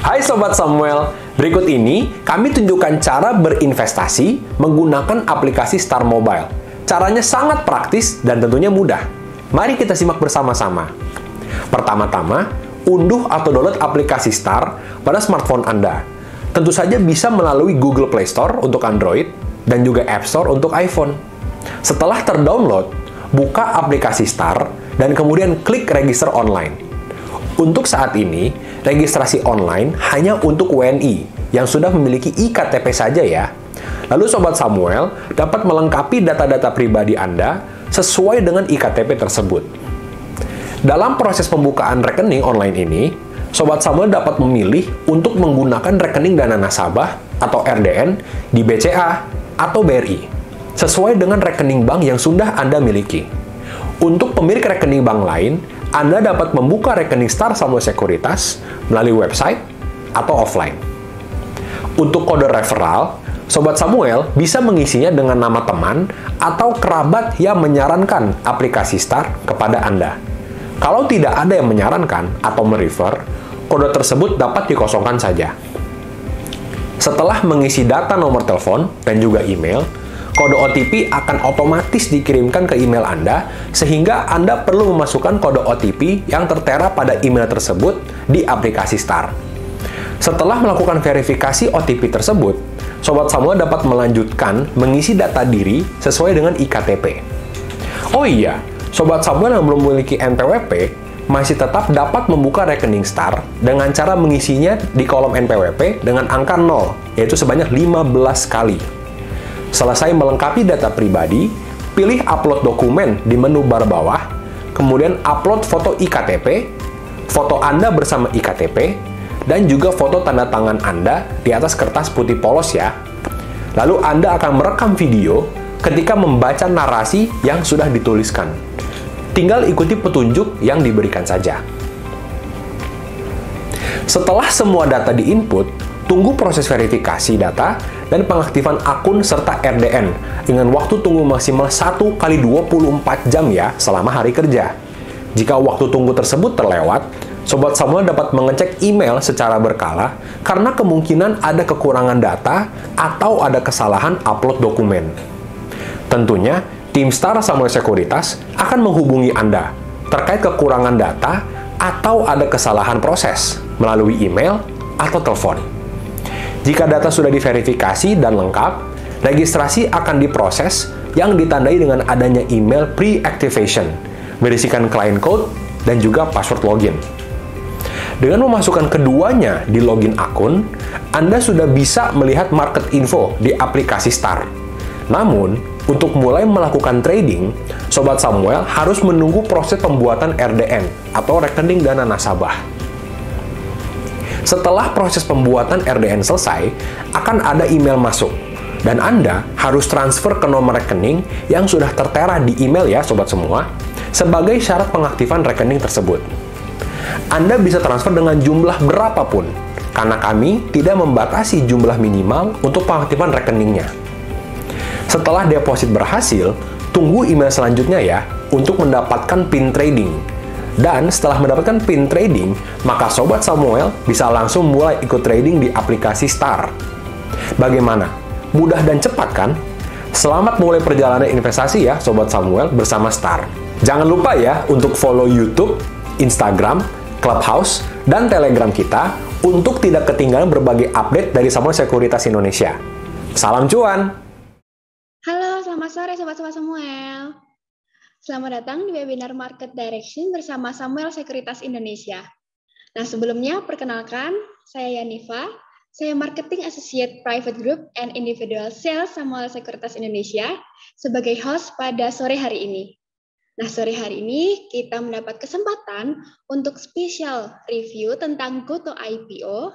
Hai Sobat Samuel, berikut ini kami tunjukkan cara berinvestasi menggunakan aplikasi Star Mobile. Caranya sangat praktis dan tentunya mudah. Mari kita simak bersama-sama. Pertama-tama, unduh atau download aplikasi Star pada smartphone Anda. Tentu saja bisa melalui Google Play Store untuk Android dan juga App Store untuk iPhone. Setelah terdownload, buka aplikasi Star dan kemudian klik register online. Untuk saat ini, registrasi online hanya untuk WNI yang sudah memiliki iktp saja ya. Lalu Sobat Samuel dapat melengkapi data-data pribadi Anda sesuai dengan iktp tersebut. Dalam proses pembukaan rekening online ini, Sobat Samuel dapat memilih untuk menggunakan rekening dana nasabah atau RDN di BCA atau BRI, sesuai dengan rekening bank yang sudah Anda miliki. Untuk pemilik rekening bank lain, Anda dapat membuka rekening Star Samuel Sekuritas melalui website atau offline. Untuk kode referral, Sobat Samuel bisa mengisinya dengan nama teman atau kerabat yang menyarankan aplikasi Star kepada Anda. Kalau tidak ada yang menyarankan atau merefer, kode tersebut dapat dikosongkan saja. Setelah mengisi data nomor telepon dan juga email, kode OTP akan otomatis dikirimkan ke email Anda, sehingga Anda perlu memasukkan kode OTP yang tertera pada email tersebut di aplikasi Star. Setelah melakukan verifikasi OTP tersebut, Sobat Samuel dapat melanjutkan mengisi data diri sesuai dengan iktp. Oh iya, Sobat Samuel yang belum memiliki NPWP masih tetap dapat membuka rekening Star dengan cara mengisinya di kolom NPWP dengan angka 0, yaitu sebanyak 15 kali. Selesai melengkapi data pribadi, pilih upload dokumen di menu bar bawah, kemudian upload foto iktp, foto Anda bersama iktp, dan juga foto tanda tangan Anda di atas kertas putih polos ya. Lalu Anda akan merekam video ketika membaca narasi yang sudah dituliskan. Tinggal ikuti petunjuk yang diberikan saja. Setelah semua data diinput, tunggu proses verifikasi data dan pengaktifan akun serta RDN dengan waktu tunggu maksimal 1 kali 24 jam ya selama hari kerja. Jika waktu tunggu tersebut terlewat, Sobat Samuel dapat mengecek email secara berkala karena kemungkinan ada kekurangan data atau ada kesalahan upload dokumen. Tentunya, tim Star Samuel Sekuritas akan menghubungi Anda terkait kekurangan data atau ada kesalahan proses melalui email atau telepon. Jika data sudah diverifikasi dan lengkap, registrasi akan diproses yang ditandai dengan adanya email pre-activation, berisikan client code, dan juga password login. Dengan memasukkan keduanya di login akun, Anda sudah bisa melihat market info di aplikasi Star. Namun, untuk mulai melakukan trading, Sobat Samuel harus menunggu proses pembuatan RDN atau rekening dana nasabah. Setelah proses pembuatan RDN selesai, akan ada email masuk, dan Anda harus transfer ke nomor rekening yang sudah tertera di email ya Sobat semua, sebagai syarat pengaktifan rekening tersebut. Anda bisa transfer dengan jumlah berapapun, karena kami tidak membatasi jumlah minimal untuk pengaktifan rekeningnya. Setelah deposit berhasil, tunggu email selanjutnya ya, untuk mendapatkan PIN trading. Dan setelah mendapatkan PIN trading, maka Sobat Samuel bisa langsung mulai ikut trading di aplikasi Star. Bagaimana? Mudah dan cepat kan? Selamat mulai perjalanan investasi ya Sobat Samuel bersama Star. Jangan lupa ya untuk follow YouTube, Instagram, Clubhouse, dan Telegram kita untuk tidak ketinggalan berbagai update dari Samuel Sekuritas Indonesia. Salam cuan! Halo, selamat sore Sobat-Sobat Samuel. Selamat datang di webinar Market Direction bersama Samuel Sekuritas Indonesia. Nah, sebelumnya perkenalkan, saya Yanifa, saya Marketing Associate Private Group and Individual Sales Samuel Sekuritas Indonesia sebagai host pada sore hari ini. Nah, sore hari ini kita mendapat kesempatan untuk spesial review tentang GoTo IPO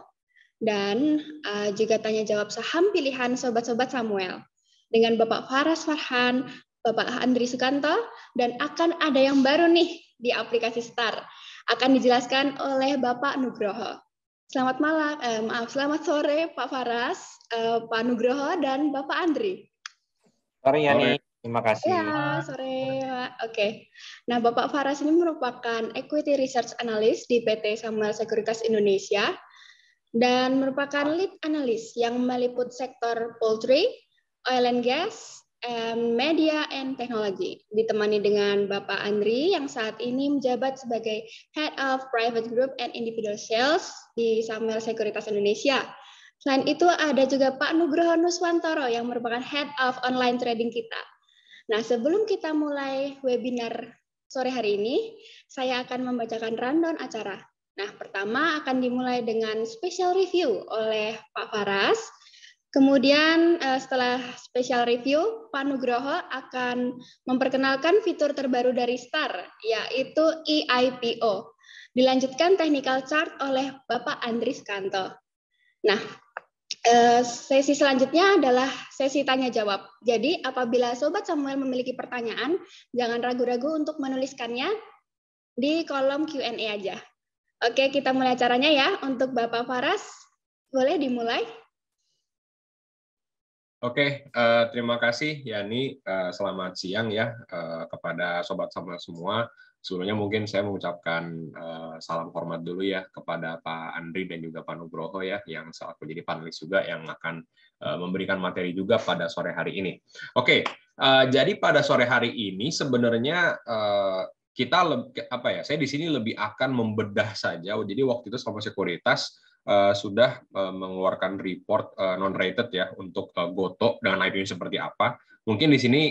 dan juga tanya jawab saham pilihan Sobat-Sobat Samuel dengan Bapak Faras Farhan, Bapak Andri Sukanto, dan akan ada yang baru nih di aplikasi Star. Akan dijelaskan oleh Bapak Nugroho. Selamat sore Pak Faras, Pak Nugroho, dan Bapak Andri. Sore Yani, terima kasih. Ya, sore Pak. Oke. Nah, Bapak Faras ini merupakan Equity Research Analyst di PT Samuel Sekuritas Indonesia. dan merupakan lead analis yang meliput sektor poultry, oil and gas, media and technology. Ditemani dengan Bapak Andri yang saat ini menjabat sebagai Head of Private Group and Individual Sales di Samuel Sekuritas Indonesia. Selain itu ada juga Pak Nugroho Nuswantoro yang merupakan Head of Online Trading kita. Nah, sebelum kita mulai webinar sore hari ini, saya akan membacakan rundown acara. Nah, pertama akan dimulai dengan special review oleh Pak Faras. Kemudian setelah special review, Pak Nugroho akan memperkenalkan fitur terbaru dari STAR, yaitu EIPO. Dilanjutkan technical chart oleh Bapak Andri Skanto. Nah, sesi selanjutnya adalah sesi tanya jawab. Jadi apabila Sobat Samuel memiliki pertanyaan, jangan ragu-ragu untuk menuliskannya di kolom Q&A aja. Oke, kita mulai acaranya ya. Untuk Bapak Faras, boleh dimulai? Oke, terima kasih Yani. Selamat siang ya kepada Sobat Samuel semua. Sebelumnya mungkin saya mengucapkan salam hormat dulu ya kepada Pak Andri dan juga Pak Nugroho ya, yang selaku jadi panelis juga yang akan memberikan materi juga pada sore hari ini. Oke, jadi pada sore hari ini sebenarnya kita saya di sini lebih akan membedah saja. Jadi waktu itu Samuel Sekuritas sudah mengeluarkan report non-rated ya untuk Gotoh dengan IP-nya seperti apa. Mungkin di sini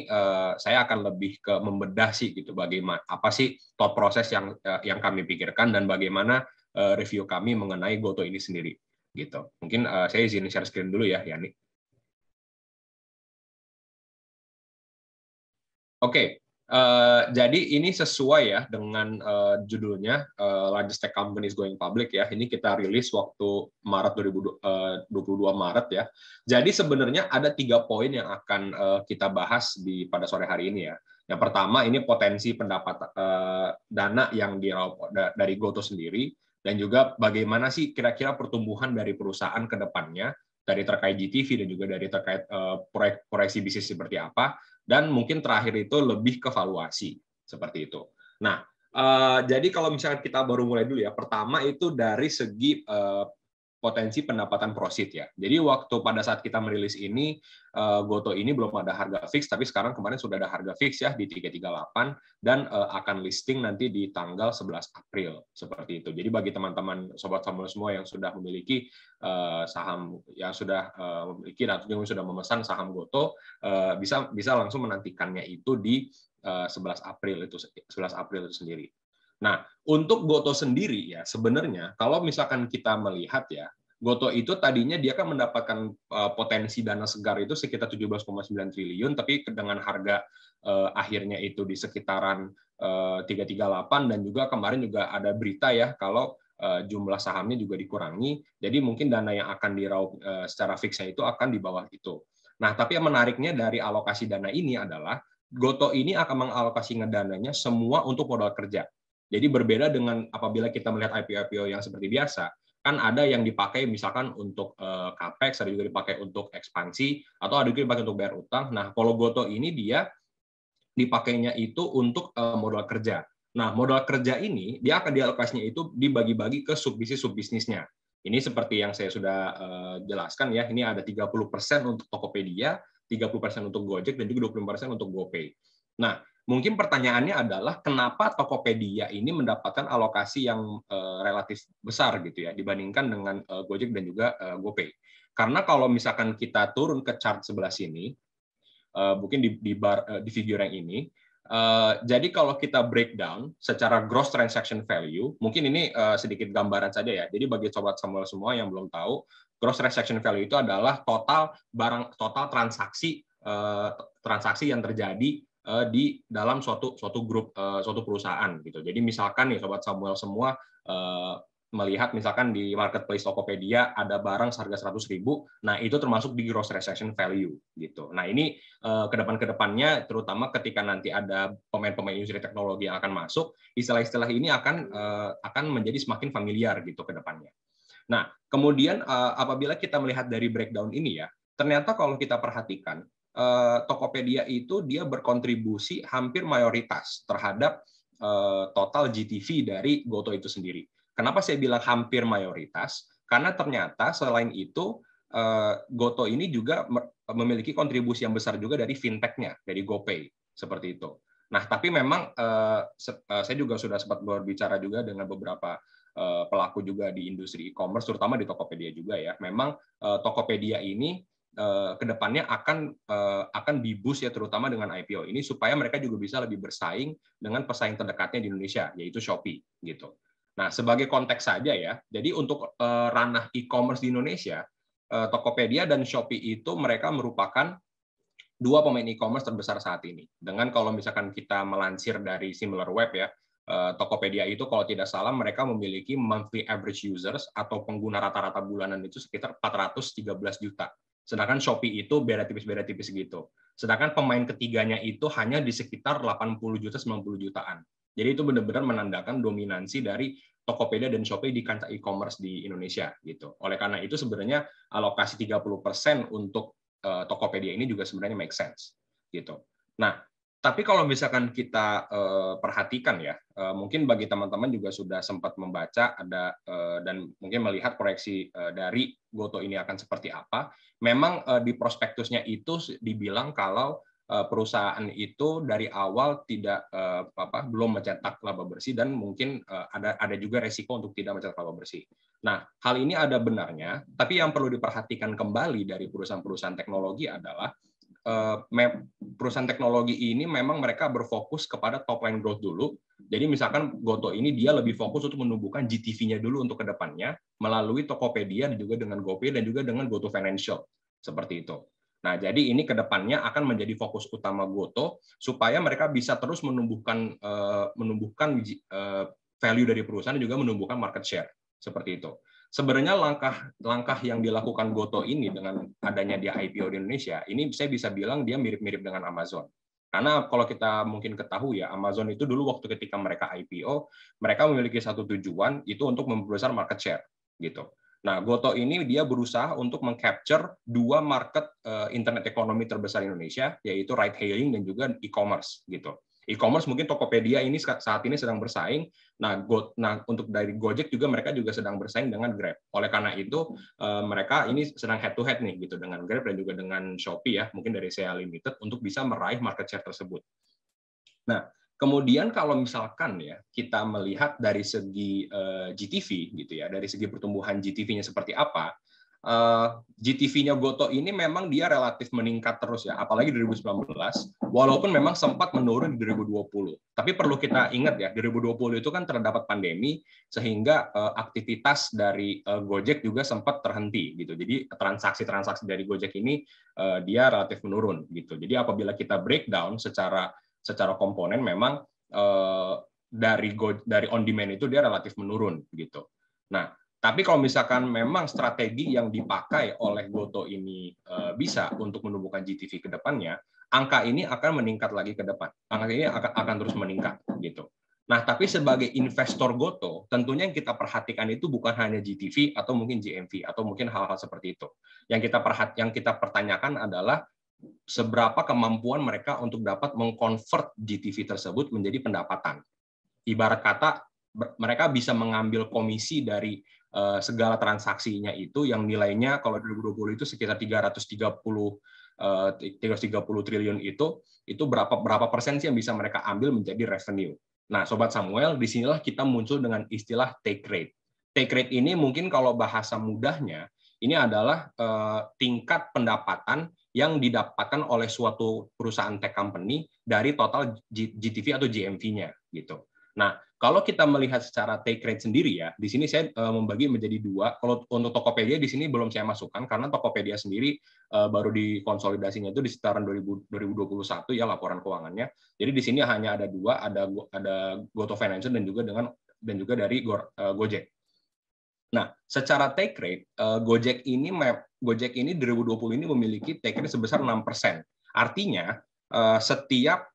saya akan lebih ke membedah sih gitu, bagaimana apa sih thought proses yang kami pikirkan dan bagaimana review kami mengenai Gotoh ini sendiri gitu. Mungkin saya izin share screen dulu ya, Yani. Oke. Jadi ini sesuai ya dengan judulnya Largest Tech Companies Going Public ya. Ini kita rilis waktu Maret 2022 Maret ya. Jadi sebenarnya ada 3 poin yang akan kita bahas pada sore hari ini ya. Yang pertama ini potensi pendapat dana yang diraup dari Gotoh sendiri, dan juga bagaimana sih kira-kira pertumbuhan dari perusahaan ke depannya, dari terkait GTV dan juga dari terkait proyeksi bisnis seperti apa. Dan mungkin terakhir itu lebih ke valuasi, seperti itu. Nah, jadi kalau misalnya kita baru mulai dulu ya, pertama itu dari segi potensi pendapatan prosit ya. Jadi waktu pada saat kita merilis ini, Gotoh ini belum ada harga fix, tapi sekarang kemarin sudah ada harga fix ya di 338 dan akan listing nanti di tanggal 11 April seperti itu. Jadi bagi teman-teman Sobat Samuel semua yang sudah memiliki saham, yang sudah memiliki atau yang sudah memesan saham Gotoh, bisa langsung menantikannya itu di 11 April itu sendiri. Nah, untuk Gotoh sendiri ya sebenarnya kalau misalkan kita melihat ya, Gotoh itu tadinya dia kan mendapatkan potensi dana segar itu sekitar 17,9 triliun, tapi dengan harga akhirnya itu di sekitaran 338, dan juga kemarin juga ada berita ya kalau jumlah sahamnya juga dikurangi, jadi mungkin dana yang akan diraup secara fiksnya itu akan di bawah itu. Nah, tapi yang menariknya dari alokasi dana ini adalah Gotoh ini akan mengalokasi dananya semua untuk modal kerja. Jadi berbeda dengan apabila kita melihat IPO yang seperti biasa, kan ada yang dipakai misalkan untuk capex, ada juga dipakai untuk ekspansi, atau ada juga dipakai untuk bayar utang. Nah, kalau Gotoh ini dia dipakainya itu untuk modal kerja. Nah, modal kerja ini dia akan dialokasinya itu dibagi-bagi ke subbisnisnya. Ini seperti yang saya sudah jelaskan ya, ini ada 30% untuk Tokopedia, 30% untuk Gojek, dan juga 20% untuk GoPay. Nah, mungkin pertanyaannya adalah kenapa Tokopedia ini mendapatkan alokasi yang relatif besar gitu ya dibandingkan dengan Gojek dan juga GoPay. Karena kalau misalkan kita turun ke chart sebelah sini, mungkin di figure yang ini, jadi kalau kita breakdown secara gross transaction value, mungkin ini sedikit gambaran saja ya. Jadi bagi Sobat Samuel semua yang belum tahu, gross transaction value itu adalah total transaksi yang terjadi di dalam suatu grup, suatu perusahaan gitu. Jadi misalkan nih Sobat Samuel semua melihat misalkan di marketplace Tokopedia ada barang seharga 100.000, nah itu termasuk di gross transaction value gitu. Nah ini kedepannya terutama ketika nanti ada pemain-pemain industri teknologi yang akan masuk, istilah-istilah ini akan menjadi semakin familiar gitu kedepannya. Nah kemudian apabila kita melihat dari breakdown ini ya, ternyata kalau kita perhatikan Tokopedia itu dia berkontribusi hampir mayoritas terhadap total GTV dari Gotoh itu sendiri. Kenapa saya bilang hampir mayoritas? Karena ternyata selain itu Goto ini juga memiliki kontribusi yang besar juga dari fintech-nya, dari GoPay seperti itu. Nah, tapi memang saya juga sudah sempat berbicara juga dengan beberapa pelaku juga di industri e-commerce, terutama di Tokopedia juga ya. Memang Tokopedia ini kedepannya akan di-boost ya, terutama dengan IPO ini supaya mereka juga bisa lebih bersaing dengan pesaing terdekatnya di Indonesia, yaitu Shopee gitu. Nah, sebagai konteks saja ya, jadi untuk ranah e-commerce di Indonesia, Tokopedia dan Shopee itu mereka merupakan dua pemain e-commerce terbesar saat ini. Dengan kalau misalkan kita melansir dari SimilarWeb ya, Tokopedia itu kalau tidak salah mereka memiliki monthly average users atau pengguna rata-rata bulanan itu sekitar 413 juta. Sedangkan Shopee itu beda tipis gitu. Sedangkan pemain ketiganya itu hanya di sekitar 80 juta, 90 jutaan. Jadi itu benar-benar menandakan dominansi dari Tokopedia dan Shopee di kancah e-commerce di Indonesia gitu. Oleh karena itu sebenarnya alokasi 30% untuk Tokopedia ini juga sebenarnya make sense gitu. Nah, tapi kalau misalkan kita perhatikan ya, mungkin bagi teman-teman juga sudah sempat membaca ada dan mungkin melihat proyeksi dari Goto ini akan seperti apa. Memang di prospektusnya itu dibilang kalau perusahaan itu dari awal belum mencetak laba bersih dan mungkin ada juga resiko untuk tidak mencetak laba bersih. Nah, hal ini ada benarnya, tapi yang perlu diperhatikan kembali dari perusahaan-perusahaan teknologi adalah perusahaan teknologi ini memang mereka berfokus kepada top line growth dulu. Jadi misalkan Goto ini dia lebih fokus untuk menumbuhkan GTV-nya dulu untuk kedepannya melalui Tokopedia dan juga dengan GoPay dan juga dengan Goto Financial seperti itu. Nah, jadi ini kedepannya akan menjadi fokus utama Goto supaya mereka bisa terus menumbuhkan value dari perusahaan dan juga menumbuhkan market share seperti itu. Sebenarnya langkah yang dilakukan Goto ini dengan adanya dia IPO di Indonesia, ini saya bisa bilang dia mirip-mirip dengan Amazon. Karena kalau kita mungkin ketahui ya, Amazon itu dulu waktu ketika mereka IPO, mereka memiliki satu tujuan, itu untuk membesar market share. Gitu. Nah, Goto ini dia berusaha untuk meng-capture dua market internet ekonomi terbesar Indonesia, yaitu ride hailing dan juga e-commerce. Gitu. E-commerce mungkin Tokopedia ini saat ini sedang bersaing. Nah, untuk dari Gojek juga mereka juga sedang bersaing dengan Grab. Oleh karena itu mereka ini sedang head to head nih gitu dengan Grab dan juga dengan Shopee ya, mungkin dari SEA Limited untuk bisa meraih market share tersebut. Nah, kemudian kalau misalkan ya kita melihat dari segi GTV gitu ya, dari segi pertumbuhan GTV-nya seperti apa, GTV-nya Goto ini memang dia relatif meningkat terus ya, apalagi 2019, walaupun memang sempat menurun di 2020. Tapi perlu kita ingat ya, 2020 itu kan terdapat pandemi, sehingga aktivitas dari Gojek juga sempat terhenti gitu. Jadi transaksi-transaksi dari Gojek ini dia relatif menurun gitu. Jadi apabila kita breakdown secara komponen, memang dari on demand itu dia relatif menurun gitu. Nah, tapi kalau misalkan memang strategi yang dipakai oleh Goto ini bisa untuk menumbuhkan GTV ke depannya, angka ini akan meningkat lagi ke depan. Angka ini akan terus meningkat gitu. Nah, tapi sebagai investor Goto, tentunya yang kita perhatikan itu bukan hanya GTV atau mungkin GMV atau mungkin hal-hal seperti itu. Yang kita pertanyakan adalah seberapa kemampuan mereka untuk dapat mengkonvert GTV tersebut menjadi pendapatan. Ibarat kata mereka bisa mengambil komisi dari segala transaksinya itu yang nilainya kalau 2020 itu sekitar 330 triliun itu berapa persen sih yang bisa mereka ambil menjadi revenue. Nah, Sobat Samuel, disinilah kita muncul dengan istilah take rate. Take rate ini mungkin kalau bahasa mudahnya ini adalah tingkat pendapatan yang didapatkan oleh suatu perusahaan tech company dari total GTV atau GMV-nya gitu. Nah, kalau kita melihat secara take rate sendiri ya, di sini saya membagi menjadi dua. Kalau untuk Tokopedia di sini belum saya masukkan karena Tokopedia sendiri baru dikonsolidasinya itu di sekitaran 2021 ya laporan keuangannya. Jadi di sini hanya ada dua, ada Goto Financial dan juga dari Gojek. Nah, secara take rate Gojek ini 2020 ini memiliki take rate sebesar 6%. Artinya setiap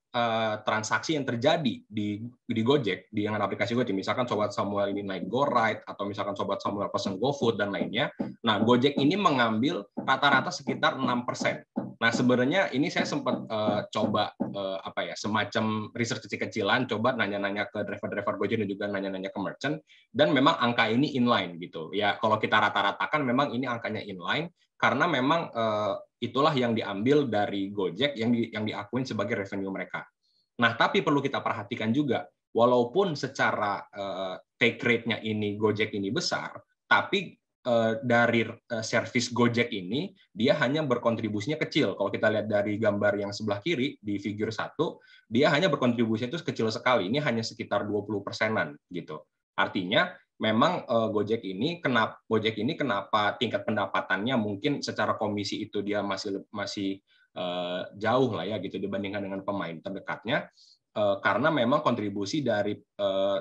transaksi yang terjadi di Gojek dengan aplikasi Gojek, misalkan Sobat Samuel ini naik GoRide atau misalkan Sobat Samuel pesan GoFood dan lainnya, nah Gojek ini mengambil rata-rata sekitar 6% Nah, sebenarnya ini saya sempat coba semacam research kecil-kecilan, coba nanya-nanya ke driver-driver Gojek dan juga nanya-nanya ke merchant, dan memang angka ini inline gitu. Ya, kalau kita rata-ratakan memang ini angkanya inline karena memang itulah yang diambil dari Gojek yang diakuin sebagai revenue mereka. Nah, tapi perlu kita perhatikan juga, walaupun secara take rate-nya ini Gojek ini besar, tapi dari servis Gojek ini dia hanya berkontribusinya kecil. Kalau kita lihat dari gambar yang sebelah kiri di figure 1, dia hanya berkontribusi itu kecil sekali. Ini hanya sekitar 20%-an gitu. Artinya memang Gojek ini kenapa tingkat pendapatannya mungkin secara komisi itu dia masih jauh lah ya gitu dibandingkan dengan pemain terdekatnya, karena memang kontribusi dari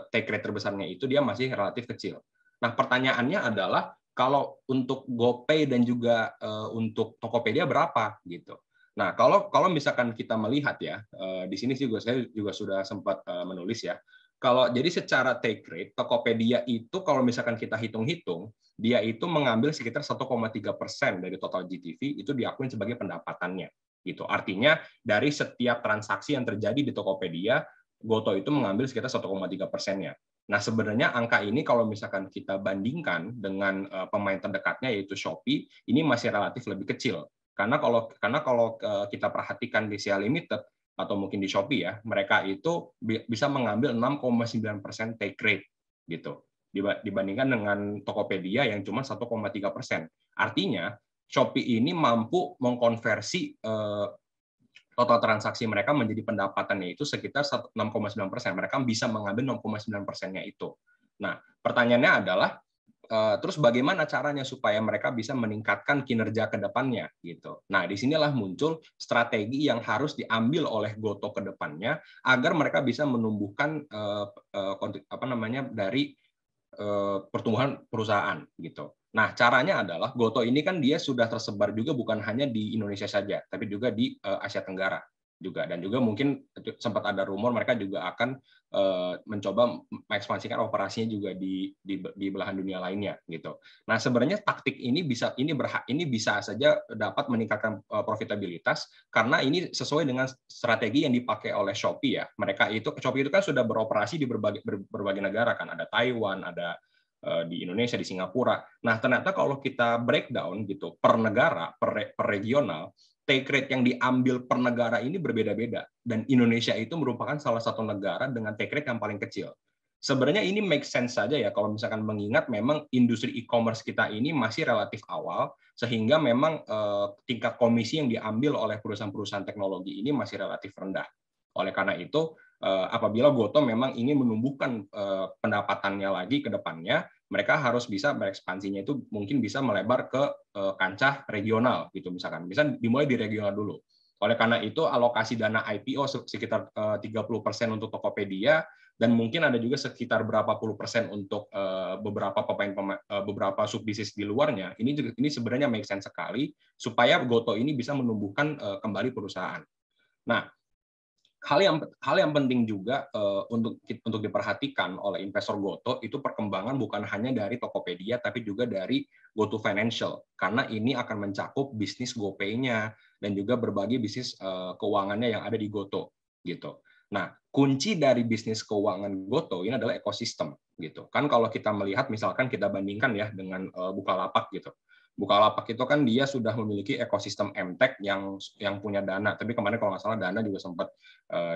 take rate terbesarnya itu dia masih relatif kecil. Nah, pertanyaannya adalah kalau untuk GoPay dan juga untuk Tokopedia berapa gitu. Nah, kalau misalkan kita melihat ya, di sini juga saya juga sudah sempat menulis ya. Kalau jadi secara take rate Tokopedia itu kalau misalkan kita hitung-hitung, dia itu mengambil sekitar 1,3% dari total GTV itu diakui sebagai pendapatannya gitu. Artinya dari setiap transaksi yang terjadi di Tokopedia, Goto itu mengambil sekitar 1,3%-nya. Nah, sebenarnya angka ini kalau misalkan kita bandingkan dengan pemain terdekatnya yaitu Shopee, ini masih relatif lebih kecil. Karena kalau kita perhatikan di Sia Limited atau mungkin di Shopee ya, mereka itu bisa mengambil 6,9% take rate gitu. Dibandingkan dengan Tokopedia yang cuma 1,3%. Artinya Shopee ini mampu mengkonversi total transaksi mereka menjadi pendapatannya itu sekitar 6,9%. Mereka bisa mengambil 0,9%-nya itu. Nah, pertanyaannya adalah, terus bagaimana caranya supaya mereka bisa meningkatkan kinerja ke depannya gitu. Nah, disinilah muncul strategi yang harus diambil oleh Goto ke depannya agar mereka bisa menumbuhkan dari pertumbuhan perusahaan gitu. Nah, caranya adalah Goto ini kan dia sudah tersebar juga bukan hanya di Indonesia saja, tapi juga di Asia Tenggara juga. Dan juga mungkin sempat ada rumor mereka juga akan mencoba mengekspansikan operasinya juga di belahan dunia lainnya gitu. Nah, sebenarnya taktik ini bisa saja dapat meningkatkan profitabilitas karena ini sesuai dengan strategi yang dipakai oleh Shopee ya. Shopee itu kan sudah beroperasi di berbagai negara kan, ada Taiwan, ada di Indonesia, di Singapura. Nah, ternyata kalau kita breakdown gitu per negara, per regional, take rate yang diambil per negara ini berbeda-beda. Dan Indonesia itu merupakan salah satu negara dengan take rate yang paling kecil. Sebenarnya ini make sense saja ya kalau misalkan mengingat memang industri e-commerce kita ini masih relatif awal, sehingga memang tingkat komisi yang diambil oleh perusahaan-perusahaan teknologi ini masih relatif rendah. Oleh karena itu, apabila Goto memang ingin menumbuhkan pendapatannya lagi ke depannya, mereka harus bisa berekspansinya itu mungkin bisa melebar ke kancah regional gitu misalkan. Bisa dimulai di regional dulu. Oleh karena itu, alokasi dana IPO sekitar 30% untuk Tokopedia dan mungkin ada juga sekitar berapa puluh persen untuk beberapa subbisnis di luarnya. Ini sebenarnya make sense sekali supaya Goto ini bisa menumbuhkan kembali perusahaan. Nah, hal yang penting juga untuk diperhatikan oleh investor Goto itu perkembangan bukan hanya dari Tokopedia tapi juga dari GoTo Financial karena ini akan mencakup bisnis GoPay-nya dan juga berbagai bisnis keuangannya yang ada di Goto gitu. Nah, kunci dari bisnis keuangan Goto ini adalah ekosistem gitu. Kan kalau kita melihat misalkan kita bandingkan ya dengan Bukalapak gitu. Bukalapak itu kan dia sudah memiliki ekosistem MTech yang punya Dana. Tapi kemarin kalau nggak salah Dana juga sempat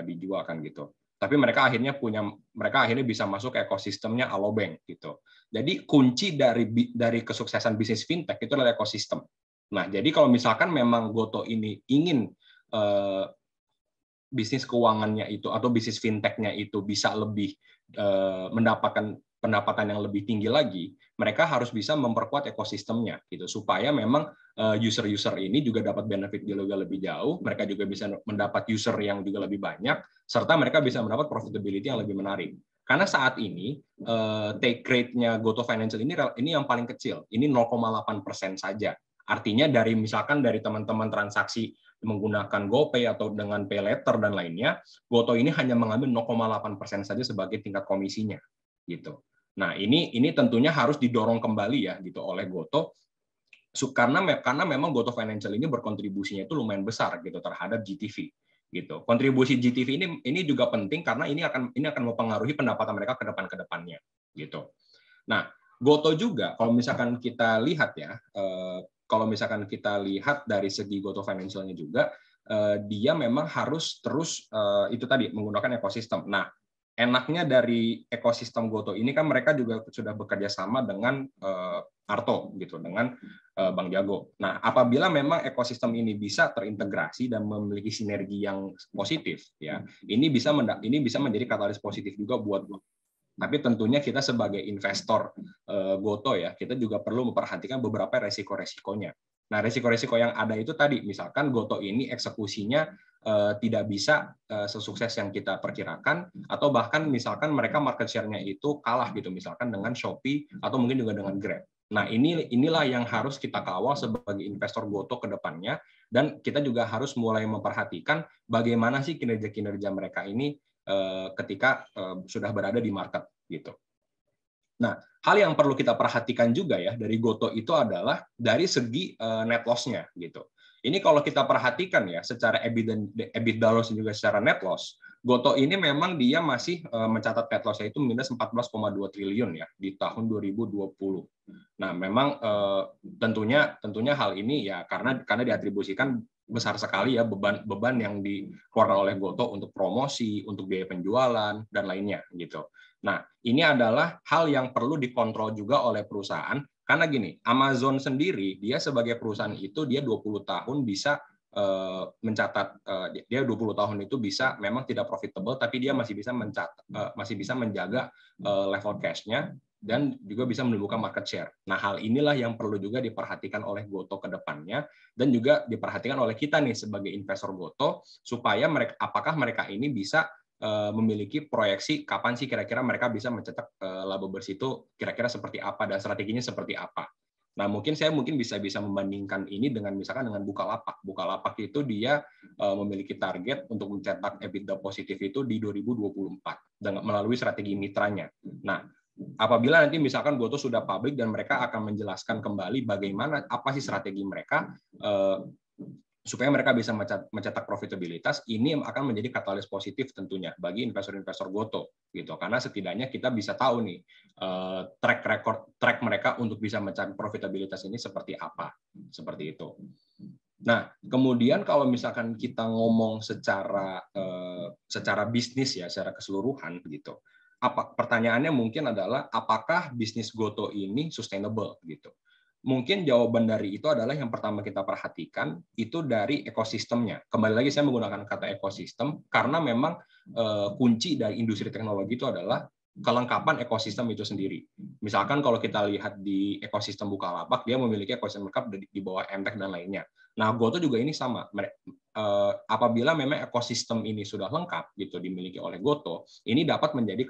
dijual kan gitu. Tapi mereka akhirnya bisa masuk ke ekosistemnya Alobank gitu. Jadi kunci dari kesuksesan bisnis fintech itu adalah ekosistem. Nah, jadi kalau misalkan memang Goto ini ingin bisnis keuangannya itu atau bisnis fintech-nya itu bisa lebih mendapatkan pendapatan yang lebih tinggi lagi, mereka harus bisa memperkuat ekosistemnya gitu supaya memang user-user ini juga dapat benefit juga lebih jauh, mereka juga bisa mendapat user yang juga lebih banyak, serta mereka bisa mendapat profitability yang lebih menarik. Karena saat ini take rate-nya GoTo Financial ini yang paling kecil, ini 0,8% saja. Artinya misalkan dari teman-teman transaksi menggunakan GoPay atau dengan Pay Later dan lainnya, Goto ini hanya mengambil 0,8% saja sebagai tingkat komisinya, gitu. Nah, ini tentunya harus didorong kembali ya, gitu oleh Goto karena memang Gotoh Financial ini berkontribusinya itu lumayan besar gitu terhadap GTV gitu. Kontribusi GTV ini juga penting karena ini akan mempengaruhi pendapatan mereka ke depannya gitu. Nah, Gotoh juga kalau misalkan kita lihat ya, kalau misalkan kita lihat dari segi Gotoh Financial-nya juga, dia memang harus terus itu tadi menggunakan ekosistem. Nah, enaknya dari ekosistem Gotoh ini kan mereka juga sudah bekerja sama dengan Arto gitu, dengan Bank Jago. Nah, apabila memang ekosistem ini bisa terintegrasi dan memiliki sinergi yang positif, ya, ini bisa menjadi katalis positif juga buat Gotoh. Tapi tentunya kita sebagai investor Gotoh ya, kita juga perlu memperhatikan beberapa resiko-resikonya. Nah, resiko-resiko yang ada itu tadi, misalkan Gotoh ini eksekusinya tidak bisa sesukses yang kita perkirakan, atau bahkan misalkan mereka market share-nya itu kalah gitu, misalkan dengan Shopee atau mungkin juga dengan Grab. Nah, inilah yang harus kita kawal sebagai investor Gotoh ke depannya, dan kita juga harus mulai memperhatikan bagaimana sih kinerja-kinerja mereka ini ketika sudah berada di market gitu. Nah, hal yang perlu kita perhatikan juga ya dari Gotoh itu adalah dari segi net loss-nya gitu. Ini kalau kita perhatikan ya secara EBITDA loss dan juga secara net loss, Gotoh ini memang dia masih mencatat net loss-nya itu minus 14,2 triliun ya di tahun 2020. Nah, memang tentunya hal ini ya karena diatribusikan besar sekali ya beban yang dikeluarkan oleh Gotoh untuk promosi, untuk biaya penjualan dan lainnya gitu. Nah, ini adalah hal yang perlu dikontrol juga oleh perusahaan karena gini, Amazon sendiri dia sebagai perusahaan itu dia 20 tahun bisa mencatat dia 20 tahun itu bisa memang tidak profitable tapi dia masih bisa menjaga level cash-nya dan juga bisa menumbuhkan market share. Nah, hal inilah yang perlu juga diperhatikan oleh Gotoh ke depannya dan juga diperhatikan oleh kita nih sebagai investor Gotoh supaya apakah mereka ini bisa memiliki proyeksi kapan sih kira-kira mereka bisa mencetak laba bersih itu kira-kira seperti apa dan strateginya seperti apa. Nah, saya bisa membandingkan ini dengan misalkan dengan Bukalapak. Bukalapak itu dia memiliki target untuk mencetak EBITDA positif itu di 2024 dengan melalui strategi mitranya. Nah, apabila nanti misalkan Gotoh sudah publik dan mereka akan menjelaskan kembali bagaimana apa sih strategi mereka supaya mereka bisa mencetak profitabilitas, ini akan menjadi katalis positif tentunya bagi investor-investor Gotoh gitu. Karena setidaknya kita bisa tahu nih track mereka untuk bisa mencapai profitabilitas ini seperti apa, seperti itu. Nah, kemudian kalau misalkan kita ngomong secara bisnis ya, secara keseluruhan gitu. Pertanyaannya mungkin adalah apakah bisnis Gotoh ini sustainable gitu. Mungkin jawaban dari itu adalah yang pertama kita perhatikan itu dari ekosistemnya. Kembali lagi saya menggunakan kata ekosistem karena memang kunci dari industri teknologi itu adalah kelengkapan ekosistem itu sendiri. Misalkan kalau kita lihat di ekosistem Bukalapak, dia memiliki ekosistem lengkap di bawah MTech dan lainnya. Nah, Gotoh juga ini sama. Apabila memang ekosistem ini sudah lengkap gitu dimiliki oleh Gotoh, ini dapat menjadi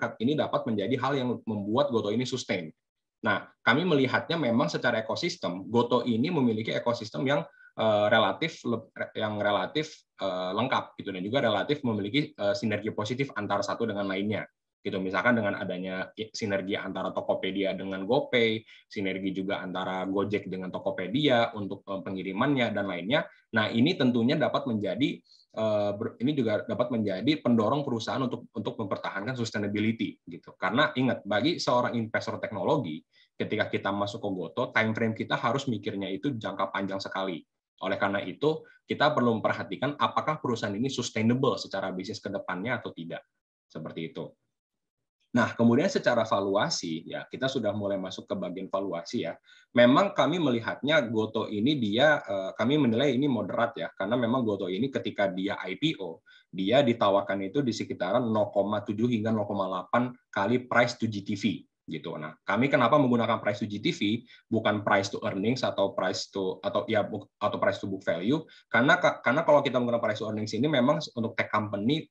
hal yang membuat Gotoh ini sustain. Nah, kami melihatnya memang secara ekosistem, Gotoh ini memiliki ekosistem yang relatif lengkap gitu dan juga relatif memiliki sinergi positif antara satu dengan lainnya. Gitu, misalkan dengan adanya sinergi antara Tokopedia dengan GoPay, sinergi juga antara Gojek dengan Tokopedia untuk pengirimannya dan lainnya. Nah, ini tentunya dapat menjadi pendorong perusahaan untuk mempertahankan sustainability gitu. Karena ingat, bagi seorang investor teknologi, ketika kita masuk ke Gotoh, time frame kita harus mikirnya itu jangka panjang sekali. Oleh karena itu, kita perlu memperhatikan apakah perusahaan ini sustainable secara bisnis ke depannya atau tidak. Seperti itu. Nah, kemudian secara valuasi, ya kita sudah mulai masuk ke bagian valuasi ya. Memang kami melihatnya Gotoh ini kami menilai ini moderat ya, karena memang Gotoh ini ketika dia IPO, dia ditawarkan itu di sekitaran 0,7 hingga 0,8 kali price to GTV gitu. Nah, kami kenapa menggunakan price to GTV bukan price to earnings atau price to book value? Karena kalau kita menggunakan price to earnings ini memang untuk tech company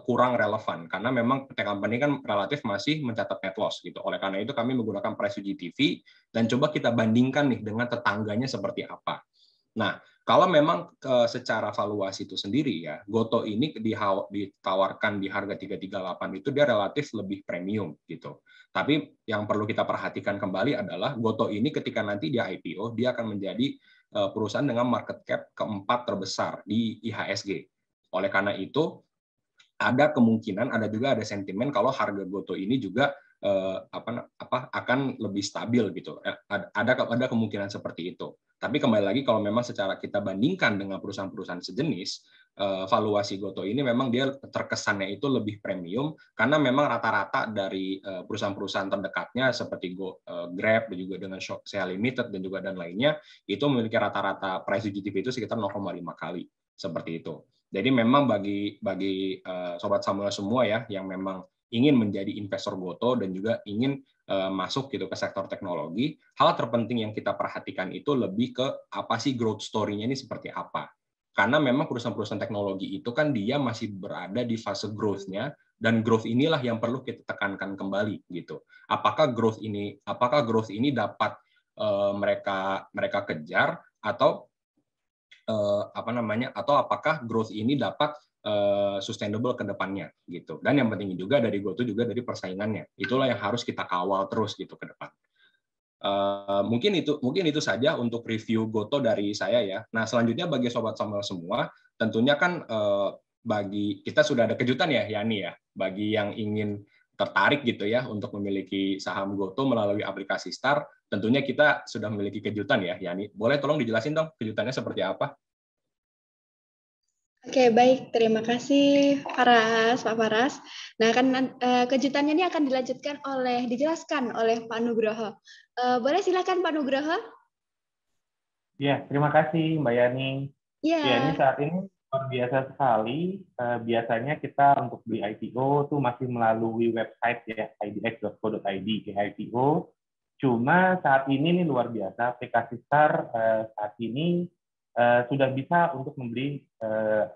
kurang relevan karena memang tech company kan relatif masih mencatat net loss gitu. Oleh karena itu kami menggunakan price to GTV dan coba kita bandingkan nih dengan tetangganya seperti apa. Nah, Kalau memang secara valuasi itu sendiri ya, Goto ini ditawarkan di harga 338 itu dia relatif lebih premium gitu. Tapi yang perlu kita perhatikan kembali adalah Goto ini ketika nanti dia IPO, dia akan menjadi perusahaan dengan market cap keempat terbesar di IHSG. Oleh karena itu, ada kemungkinan, ada sentimen kalau harga Goto ini juga akan lebih stabil gitu. Ada kemungkinan seperti itu. Tapi kembali lagi kalau memang secara kita bandingkan dengan perusahaan-perusahaan sejenis, valuasi Goto ini memang dia terkesannya itu lebih premium karena memang rata-rata dari perusahaan-perusahaan terdekatnya seperti Grab dan juga dengan Shopee Limited dan juga dan lainnya itu memiliki rata-rata price to GTV itu sekitar 0,5 kali seperti itu. Jadi memang bagi sobat Samuel semua ya yang memang ingin menjadi investor Goto dan juga ingin masuk gitu ke sektor teknologi, hal terpenting yang kita perhatikan itu lebih ke apa sih growth story-nya ini seperti apa. Karena memang perusahaan-perusahaan teknologi itu kan dia masih berada di fase growth-nya dan growth inilah yang perlu kita tekankan kembali gitu. Apakah growth ini dapat mereka kejar atau atau apakah growth ini dapat sustainable ke depannya gitu. Dan yang penting juga dari Goto juga dari persaingannya. Itulah yang harus kita kawal terus gitu ke depan. Mungkin itu saja untuk review Goto dari saya ya. Nah, selanjutnya bagi sobat Samuel semua, tentunya kan bagi kita sudah ada kejutan ya Yani ya. Bagi yang ingin tertarik gitu ya untuk memiliki saham Goto melalui aplikasi Star, tentunya kita sudah memiliki kejutan ya Yani. Boleh tolong dijelasin dong kejutannya seperti apa? Oke, baik. Terima kasih, Pak Faras. Nah, kejutannya ini akan dijelaskan oleh Pak Nugroho. Boleh silakan Pak Nugroho? Ya, terima kasih Mbak Yani. Ya. Ya, ini saat ini luar biasa sekali. Biasanya kita untuk beli IPO tuh masih melalui website ya, idx.co.id IPO. Cuma saat ini nih luar biasa, aplikasi Star saat ini sudah bisa untuk membeli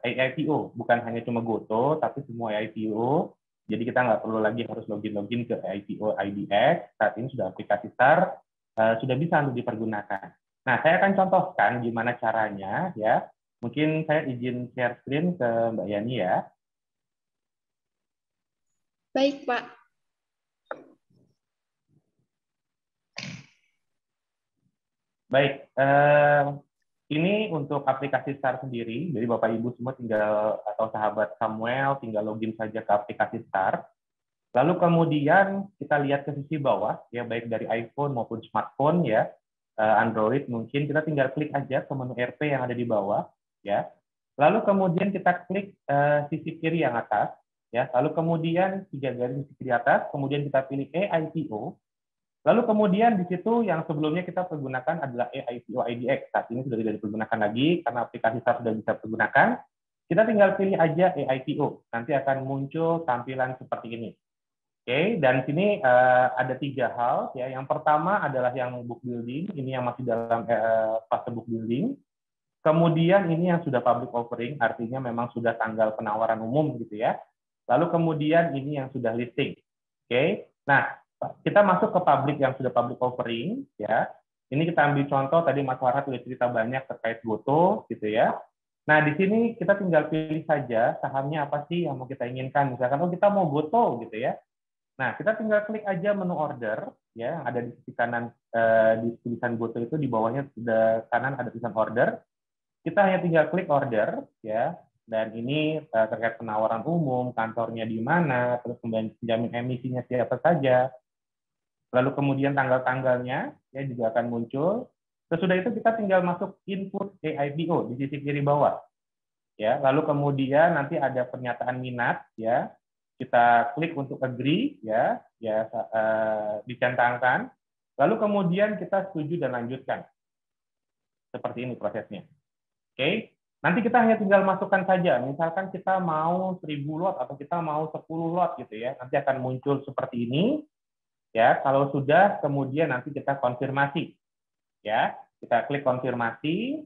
IPO, bukan hanya cuma Goto, tapi semua IPO. Jadi kita nggak perlu lagi harus login ke IPO IDX. Saat ini sudah aplikasi Star sudah bisa untuk dipergunakan. Nah, saya akan contohkan gimana caranya ya. Mungkin saya izin share screen ke Mbak Yani ya. Baik, Pak. Baik, ini untuk aplikasi Star sendiri, jadi Bapak Ibu semua tinggal, atau sahabat Samuel, tinggal login saja ke aplikasi Star. Lalu kemudian kita lihat ke sisi bawah, ya baik dari iPhone maupun smartphone ya, Android mungkin kita tinggal klik aja ke menu RP yang ada di bawah, ya. Lalu kemudian kita klik sisi kiri yang atas, ya. Lalu kemudian 3 garis sisi kiri atas, kemudian kita pilih IPO. Lalu kemudian di situ yang sebelumnya kita pergunakan adalah IPO IDX. Saat ini sudah tidak dipergunakan lagi karena aplikasi Star sudah bisa digunakan. Kita tinggal pilih aja IPO. Nanti akan muncul tampilan seperti ini. Oke, dan sini ada 3 hal. Ya. Yang pertama adalah yang book building. Ini yang masih dalam fase book building. Kemudian ini yang sudah public offering, artinya memang sudah tanggal penawaran umum gitu ya. Lalu kemudian ini yang sudah listing. Oke, nah kita masuk ke public yang sudah public offering ya. Ini kita ambil contoh tadi Mas Farhat sudah cerita banyak terkait Goto gitu ya. Nah, di sini kita tinggal pilih saja sahamnya apa sih yang mau kita inginkan. Misalkan kita mau Goto gitu ya. Nah, kita tinggal klik aja menu order ya, yang ada di sisi kanan di tulisan Goto itu di bawahnya sudah kanan ada tulisan order. Kita hanya tinggal klik order ya. Dan ini terkait penawaran umum, kantornya di mana, terus kemudian penjamin emisinya siapa saja. Lalu kemudian tanggal-tanggalnya ya juga akan muncul. Sesudah itu kita tinggal masuk input IPO di sisi kiri bawah. Ya, lalu kemudian nanti ada pernyataan minat ya. Kita klik untuk agree ya, dicentangkan. Lalu kemudian kita setuju dan lanjutkan. Seperti ini prosesnya. Oke. Nanti kita hanya tinggal masukkan saja. Misalkan kita mau 1000 lot atau kita mau 10 lot gitu ya. Nanti akan muncul seperti ini. Ya, kalau sudah kemudian nanti kita konfirmasi. Ya, kita klik konfirmasi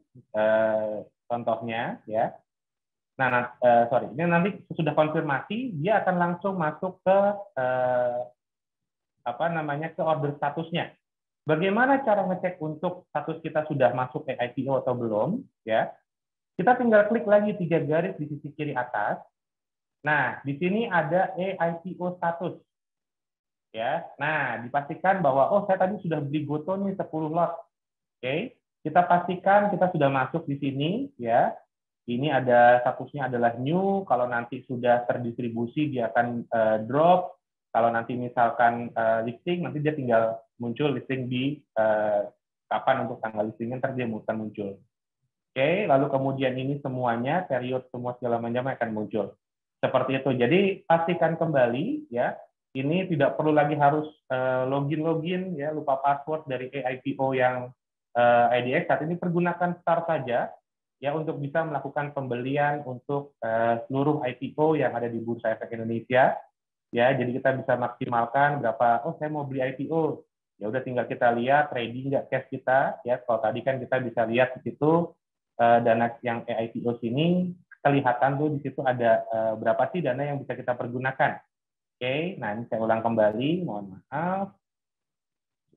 contohnya ya. Nah, ini nanti sudah konfirmasi, dia akan langsung masuk ke ke order statusnya. Bagaimana cara ngecek untuk status kita sudah masuk ke IPO atau belum? Ya, kita tinggal klik lagi 3 garis di sisi kiri atas. Nah, di sini ada IPO status. Ya, nah dipastikan bahwa saya tadi sudah beli GoTo nih 10 lot. Oke, kita pastikan kita sudah masuk di sini. Ya, ini ada statusnya adalah new. Kalau nanti sudah terdistribusi dia akan drop. Kalau nanti misalkan listing, nanti dia tinggal muncul listing di kapan untuk tanggal listingnya, ntar dia akan muncul. Oke, lalu kemudian ini semuanya, period semua segala macam akan muncul. Seperti itu. Jadi pastikan kembali, ya, ini tidak perlu lagi harus login, ya, lupa password dari IPO yang IDX. Saat ini pergunakan Star saja, ya, untuk bisa melakukan pembelian untuk seluruh IPO yang ada di Bursa Efek Indonesia. Ya, jadi kita bisa maksimalkan berapa, saya mau beli IPO. Ya udah tinggal kita lihat ready nggak cash kita, ya. Kalau tadi kan kita bisa lihat di situ dana yang IPO sini kelihatan tuh di situ ada berapa sih dana yang bisa kita pergunakan. Oke, nah ini saya ulang kembali, mohon maaf.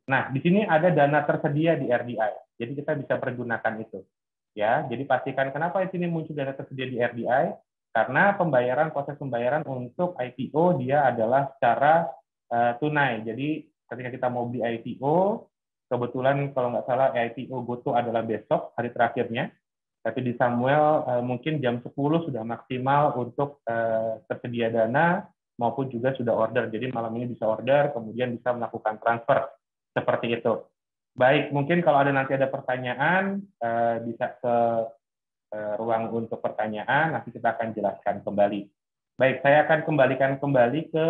Nah, di sini ada dana tersedia di RDI. Jadi kita bisa pergunakan itu. Ya, jadi pastikan kenapa di sini muncul dana tersedia di RDI. Karena proses pembayaran untuk IPO dia adalah secara tunai. Jadi ketika kita mau beli IPO, kebetulan kalau nggak salah IPO GoTo adalah besok, hari terakhirnya. Tapi di Samuel mungkin jam 10 sudah maksimal untuk tersedia dana maupun juga sudah order. Jadi malam ini bisa order, kemudian bisa melakukan transfer. Seperti itu. Baik, mungkin kalau nanti ada pertanyaan, bisa ke ruang untuk pertanyaan, nanti kita akan jelaskan kembali. Baik, saya akan kembalikan kembali ke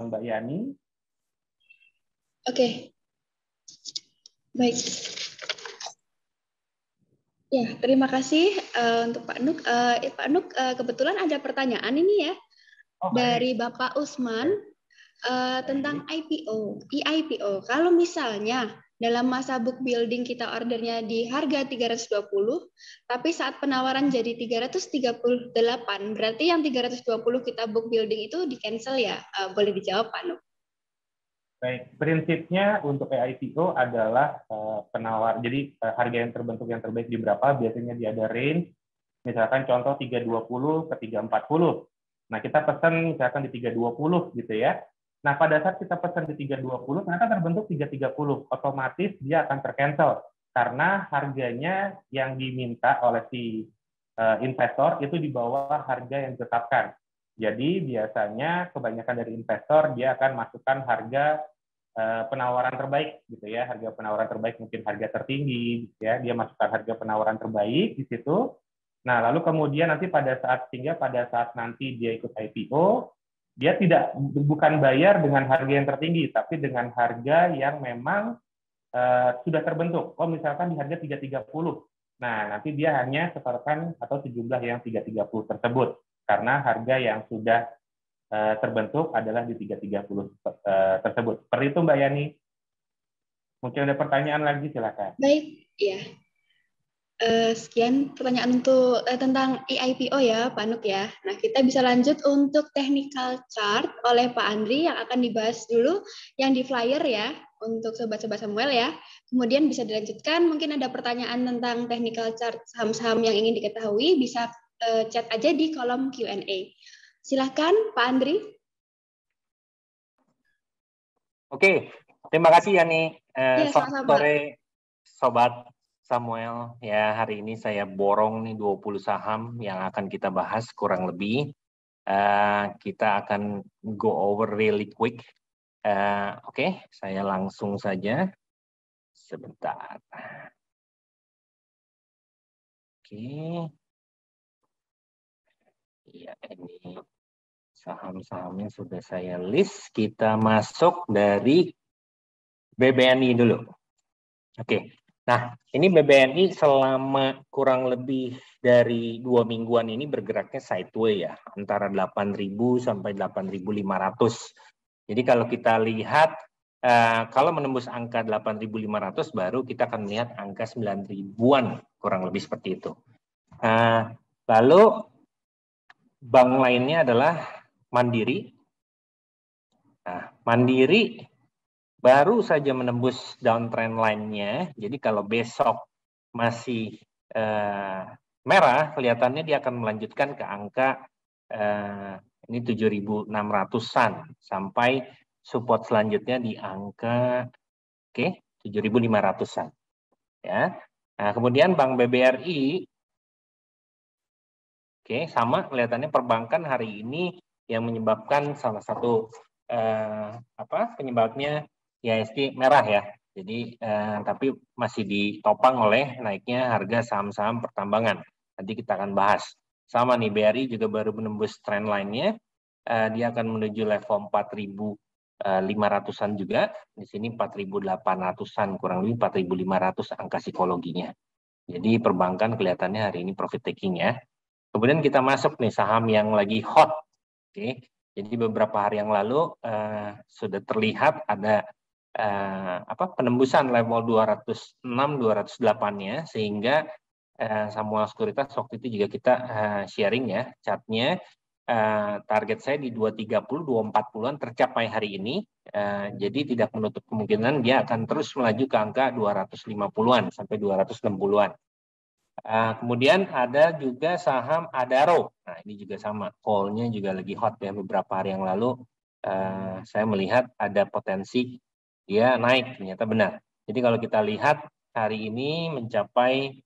Mbak Yani. Oke. Baik. Ya, terima kasih untuk Pak Nuk. Pak Nuk, kebetulan ada pertanyaan ini ya dari Bapak Usman tentang IPO, eIPO. Kalau misalnya dalam masa book building kita ordernya di harga 320, tapi saat penawaran jadi 338, berarti yang 320 kita book building itu di-cancel ya? Boleh dijawab Pak Nuk? Baik, prinsipnya untuk eIPO adalah penawar. Jadi harga yang terbentuk yang terbaik di berapa, biasanya dia ada range. Misalkan contoh 320 ke 340. Nah, kita pesan misalkan di 320 gitu ya. Nah, pada saat kita pesan di 320, ternyata terbentuk 330. Otomatis dia akan tercancel. Karena harganya yang diminta oleh si investor itu di bawah harga yang ditetapkan. Jadi, biasanya kebanyakan dari investor, dia akan masukkan harga penawaran terbaik, gitu ya. Harga penawaran terbaik mungkin harga tertinggi, ya. Dia masukkan harga penawaran terbaik di situ. Nah, lalu kemudian nanti pada saat nanti dia ikut IPO, dia bukan bayar dengan harga yang tertinggi, tapi dengan harga yang memang sudah terbentuk. Misalkan di harga 330. Nah, nanti dia hanya setorkan atau sejumlah yang 330 tersebut. Karena harga yang sudah terbentuk adalah di 330 tersebut. Seperti itu, Mbak Yani. Mungkin ada pertanyaan lagi, silakan. Baik, ya. Sekian pertanyaan untuk tentang eIPO ya, Pak Nuk ya. Nah, kita bisa lanjut untuk technical chart oleh Pak Andri yang akan dibahas dulu yang di flyer ya, untuk sobat-sobat Samuel ya. Kemudian bisa dilanjutkan, mungkin ada pertanyaan tentang technical chart saham-saham yang ingin diketahui, bisa chat aja di kolom Q&A. Silahkan, Pak Andri. Oke, terima kasih Yani. Selamat sore, Sobat Samuel. Ya, hari ini saya borong nih 20 saham yang akan kita bahas kurang lebih. Kita akan go over really quick. Oke, saya langsung saja. Sebentar. Oke. Ya, ini saham-sahamnya sudah saya list. Kita masuk dari BBNI dulu. Oke. Nah, ini BBNI selama kurang lebih dari 2 mingguan ini bergeraknya sideway ya, antara 8.000 sampai 8.500. Jadi kalau kita lihat, kalau menembus angka 8.500 baru kita akan melihat angka 9.000-an, kurang lebih seperti itu. Lalu bank lainnya adalah Mandiri. Nah, Mandiri baru saja menembus downtrend line-nya. Jadi kalau besok masih merah, kelihatannya dia akan melanjutkan ke angka ini 7.600-an sampai support selanjutnya di angka 7.500-an. Ya. Nah, kemudian Bank BBRI sama kelihatannya perbankan hari ini yang menyebabkan salah satu penyebabnya IHSG merah ya. Jadi tapi masih ditopang oleh naiknya harga saham-saham pertambangan. Nanti kita akan bahas. Sama nih, BRI juga baru menembus trend line-nya. Dia akan menuju level 4.500-an juga. Di sini 4.800-an, kurang lebih 4.500 angka psikologinya. Jadi perbankan kelihatannya hari ini profit taking ya. Kemudian kita masuk nih saham yang lagi hot. Jadi beberapa hari yang lalu sudah terlihat ada penembusan level 206-208-nya, sehingga Samuel Sekuritas waktu itu juga kita sharing ya chartnya. Target saya di 230, 240-an tercapai hari ini. Jadi tidak menutup kemungkinan dia akan terus melaju ke angka 250-an sampai 260-an. Kemudian ada juga saham Adaro. Nah, ini juga sama, call-nya juga lagi hot ya. Beberapa hari yang lalu saya melihat ada potensi dia naik, ternyata benar. Jadi kalau kita lihat hari ini mencapai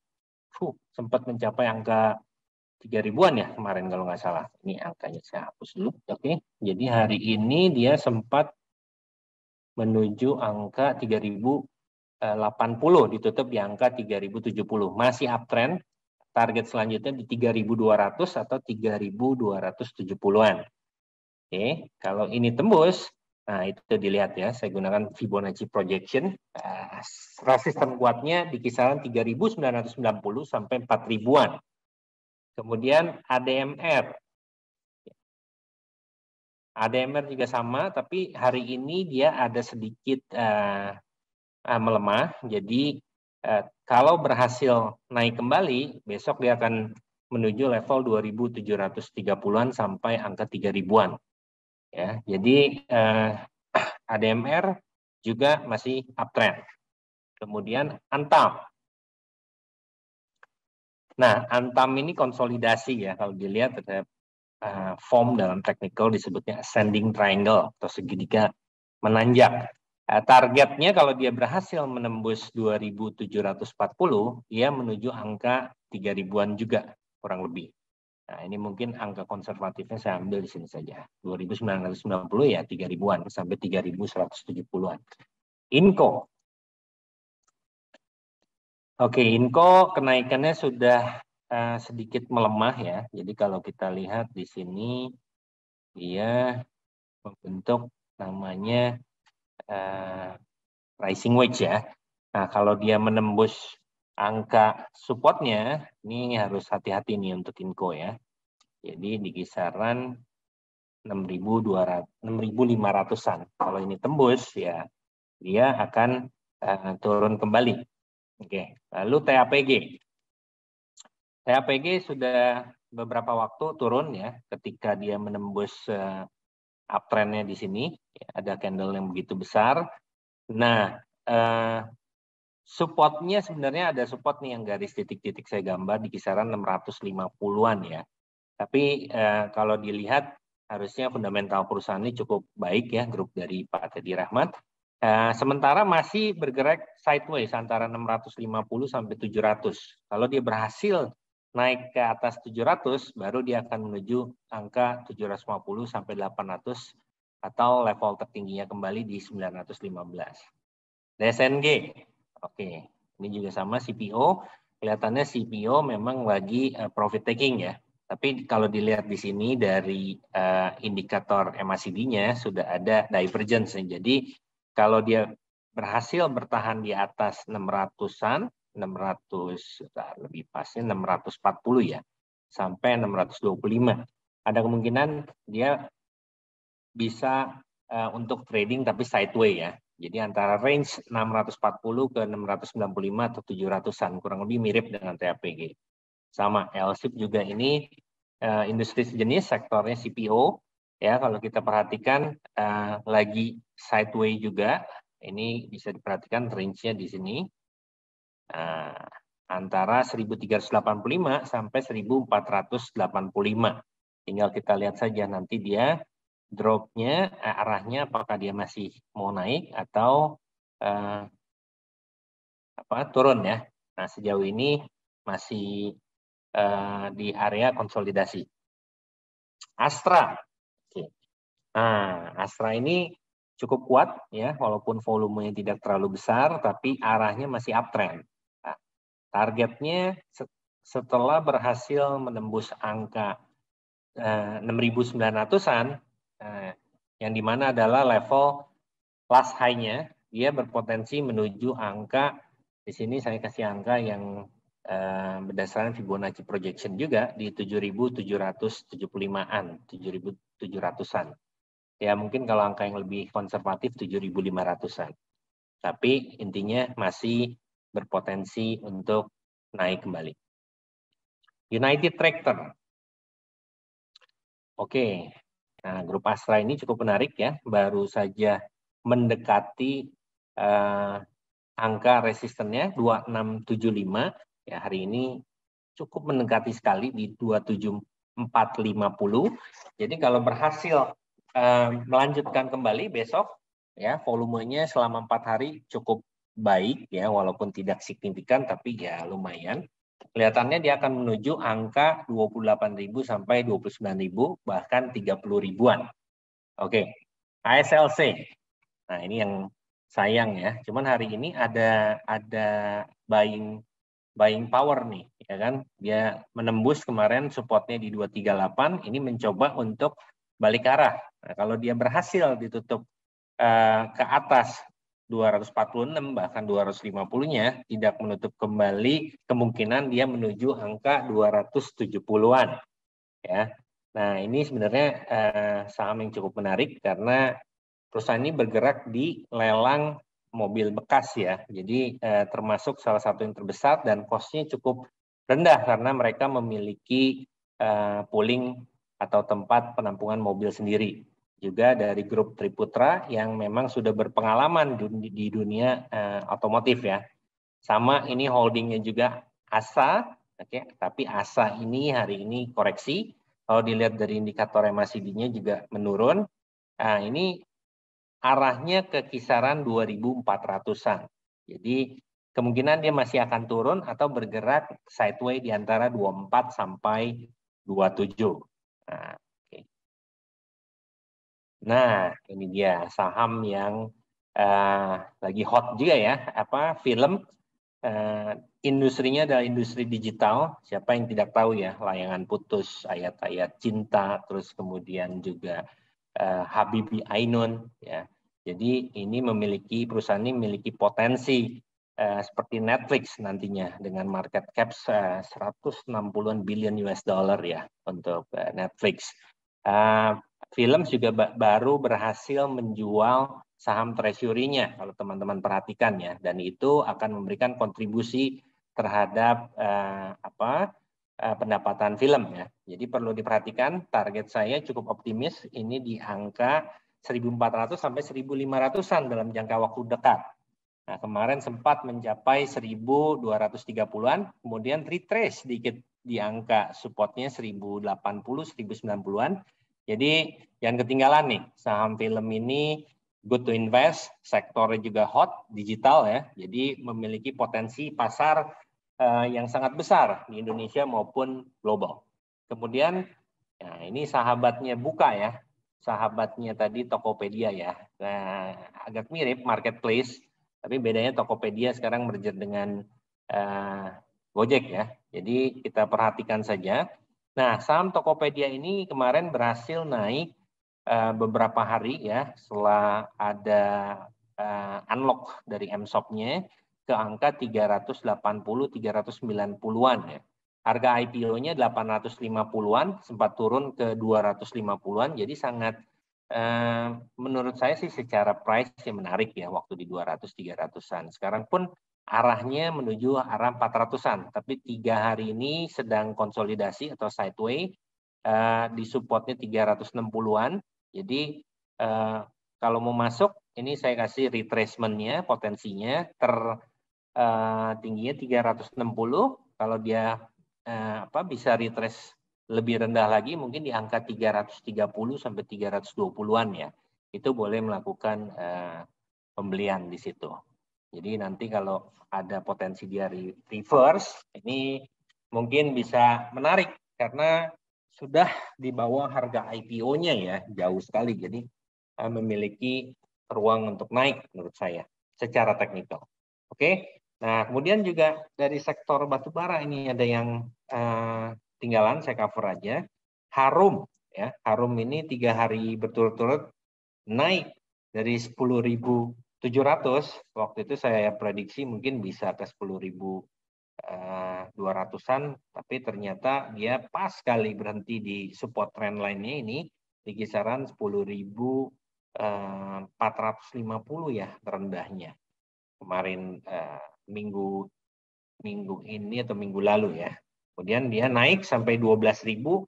sempat mencapai angka 3.000-an ya kemarin kalau nggak salah. Ini angkanya saya hapus dulu. Oke. Jadi hari ini dia sempat menuju angka 3.080, ditutup di angka 3.070. Masih uptrend. Target selanjutnya di 3.200 atau 3.270-an. Oke, kalau ini tembus, nah itu dilihat ya, saya gunakan Fibonacci projection. Resisten kuatnya di kisaran 3.990 sampai 4.000-an. Kemudian ADMR. ADMR juga sama, tapi hari ini dia ada sedikit melemah. Jadi kalau berhasil naik kembali, besok dia akan menuju level 2.730-an sampai angka 3.000-an. Ya, jadi ADMR juga masih uptrend. Kemudian Antam. Nah, Antam ini konsolidasi ya. Kalau dilihat ada form dalam technical disebutnya ascending triangle atau segitiga menanjak. Targetnya kalau dia berhasil menembus 2.740, dia menuju angka 3.000-an juga kurang lebih. Nah, ini mungkin angka konservatifnya saya ambil di sini saja. 2.990 ya 3.000-an sampai 3.170-an. Inco. Oke, Inco kenaikannya sudah sedikit melemah ya. Jadi kalau kita lihat di sini dia membentuk namanya rising wedge ya. Nah, kalau dia menembus angka supportnya, ini harus hati-hati nih untuk Inco ya. Jadi di kisaran 6.500-an. Kalau ini tembus ya, dia akan turun kembali. Oke, lalu TAPG. TAPG sudah beberapa waktu turun ya, ketika dia menembus uptrendnya di sini, ya, ada candle yang begitu besar. Nah, supportnya sebenarnya ada support nih yang garis titik-titik saya gambar di kisaran 650-an ya. Tapi kalau dilihat harusnya fundamental perusahaan ini cukup baik ya, grup dari Pak Teddy Rahmat. Sementara masih bergerak sideways antara 650 sampai 700. Kalau dia berhasil naik ke atas 700, baru dia akan menuju angka 750 sampai 800 atau level tertingginya kembali di 915. DSNG, oke, ini juga sama CPO. Kelihatannya CPO memang lagi profit taking ya. Tapi kalau dilihat di sini dari indikator MACD-nya sudah ada divergence. Jadi kalau dia berhasil bertahan di atas 600-an, 600 lebih pasnya 640 ya, sampai 625. Ada kemungkinan dia bisa untuk trading tapi sideway ya. Jadi antara range 640 ke 695 atau 700-an, kurang lebih mirip dengan TAPG. Sama LSIP juga ini industri sejenis, sektornya CPO. Ya, kalau kita perhatikan lagi sideway juga, Ini bisa diperhatikan range-nya di sini. Antara 1385 sampai 1485. Tinggal kita lihat saja nanti dia drop-nya, arahnya apakah dia masih mau naik atau turun ya. Nah, sejauh ini masih di area konsolidasi. Astra. Oke. Nah, Astra ini cukup kuat ya, walaupun volumenya tidak terlalu besar, tapi arahnya masih uptrend. Nah, targetnya setelah berhasil menembus angka 6.900-an, yang dimana adalah level last high-nya, dia berpotensi menuju angka, di sini saya kasih angka yang berdasarkan Fibonacci projection juga di 7.775-an, 7.700-an. Ya mungkin kalau angka yang lebih konservatif 7.500-an. Tapi intinya masih berpotensi untuk naik kembali. United Tractor. Oke. Nah, grup Astra ini cukup menarik ya, baru saja mendekati angka resistennya 2675. Ya, hari ini cukup mendekati sekali di 27450. Jadi kalau berhasil melanjutkan kembali besok, ya volumenya selama 4 hari cukup baik ya, walaupun tidak signifikan tapi ya lumayan. Kelihatannya dia akan menuju angka 28.000 sampai 29.000 bahkan 30.000-an. Oke, ASLC. Nah ini yang sayang ya. Cuman hari ini ada buying power nih, ya kan? Dia menembus kemarin supportnya di 238, ini mencoba untuk balik arah. Nah, kalau dia berhasil ditutup ke atas 246 bahkan 250-nya, tidak menutup kembali, kemungkinan dia menuju angka 270-an. Ya. Nah, ini sebenarnya saham yang cukup menarik karena perusahaan ini bergerak di lelang mobil bekas ya. Jadi termasuk salah satu yang terbesar dan cost-nya cukup rendah karena mereka memiliki pooling atau tempat penampungan mobil sendiri. Juga dari grup Triputra yang memang sudah berpengalaman di dunia otomotif ya. Sama ini holdingnya juga ASA, oke, tapi ASA ini hari ini koreksi. Kalau dilihat dari indikator MACD-nya juga menurun. Nah, ini arahnya ke kisaran 2.400-an. Jadi kemungkinan dia masih akan turun atau bergerak sideways di antara 24 sampai 27. Nah, okay. Nah, ini dia saham yang lagi hot juga ya, film. Industrinya adalah industri digital. Siapa yang tidak tahu ya, Layangan Putus, Ayat-Ayat Cinta, terus kemudian juga Habibie Ainun ya. Jadi ini perusahaan ini memiliki potensi seperti Netflix nantinya dengan market cap 160-an billion US dollar ya untuk Netflix. Film juga baru berhasil menjual saham treasury-nya kalau teman-teman perhatikan ya, dan itu akan memberikan kontribusi terhadap pendapatan film ya. Jadi perlu diperhatikan, target saya cukup optimis ini di angka 1.400 sampai 1.500-an dalam jangka waktu dekat. Nah, kemarin sempat mencapai 1.230-an, kemudian retrace sedikit di angka supportnya 1.080, 1.090-an. Jadi jangan ketinggalan nih, saham film ini good to invest, sektornya juga hot, digital ya. Jadi memiliki potensi pasar yang sangat besar di Indonesia maupun global. Kemudian, nah ini sahabatnya Buka ya, sahabatnya tadi Tokopedia ya. Nah, agak mirip marketplace, tapi bedanya Tokopedia sekarang merger dengan Gojek ya. Jadi kita perhatikan saja. Nah, saham Tokopedia ini kemarin berhasil naik beberapa hari ya setelah ada unlock dari MSOP-nya ke angka 380-390-an ya. Harga IPO-nya 850-an, sempat turun ke 250-an, jadi sangat menurut saya sih secara price yang menarik ya waktu di 200-300-an. Sekarang pun arahnya menuju arah 400-an, tapi 3 hari ini sedang konsolidasi atau sideways di supportnya 360-an. Jadi kalau mau masuk ini saya kasih retracement-nya, potensinya tingginya 360. Kalau dia bisa retrace lebih rendah lagi, mungkin di angka 330 sampai 320-an ya. Itu boleh melakukan pembelian di situ. Jadi nanti kalau ada potensi dia reverse, ini mungkin bisa menarik karena sudah di bawah harga IPO-nya ya, jauh sekali. Jadi memiliki ruang untuk naik menurut saya secara teknikal. Oke. Nah, kemudian juga dari sektor batubara ini ada yang tinggalan, saya cover aja. Harum ya, Harum ini 3 hari berturut-turut naik dari 10.700, waktu itu saya prediksi mungkin bisa ke 10.200-an, tapi ternyata dia pas sekali berhenti di support trend line-nya ini di kisaran 10.450 ya terendahnya kemarin minggu ini atau minggu lalu ya. Kemudian dia naik sampai 2.475.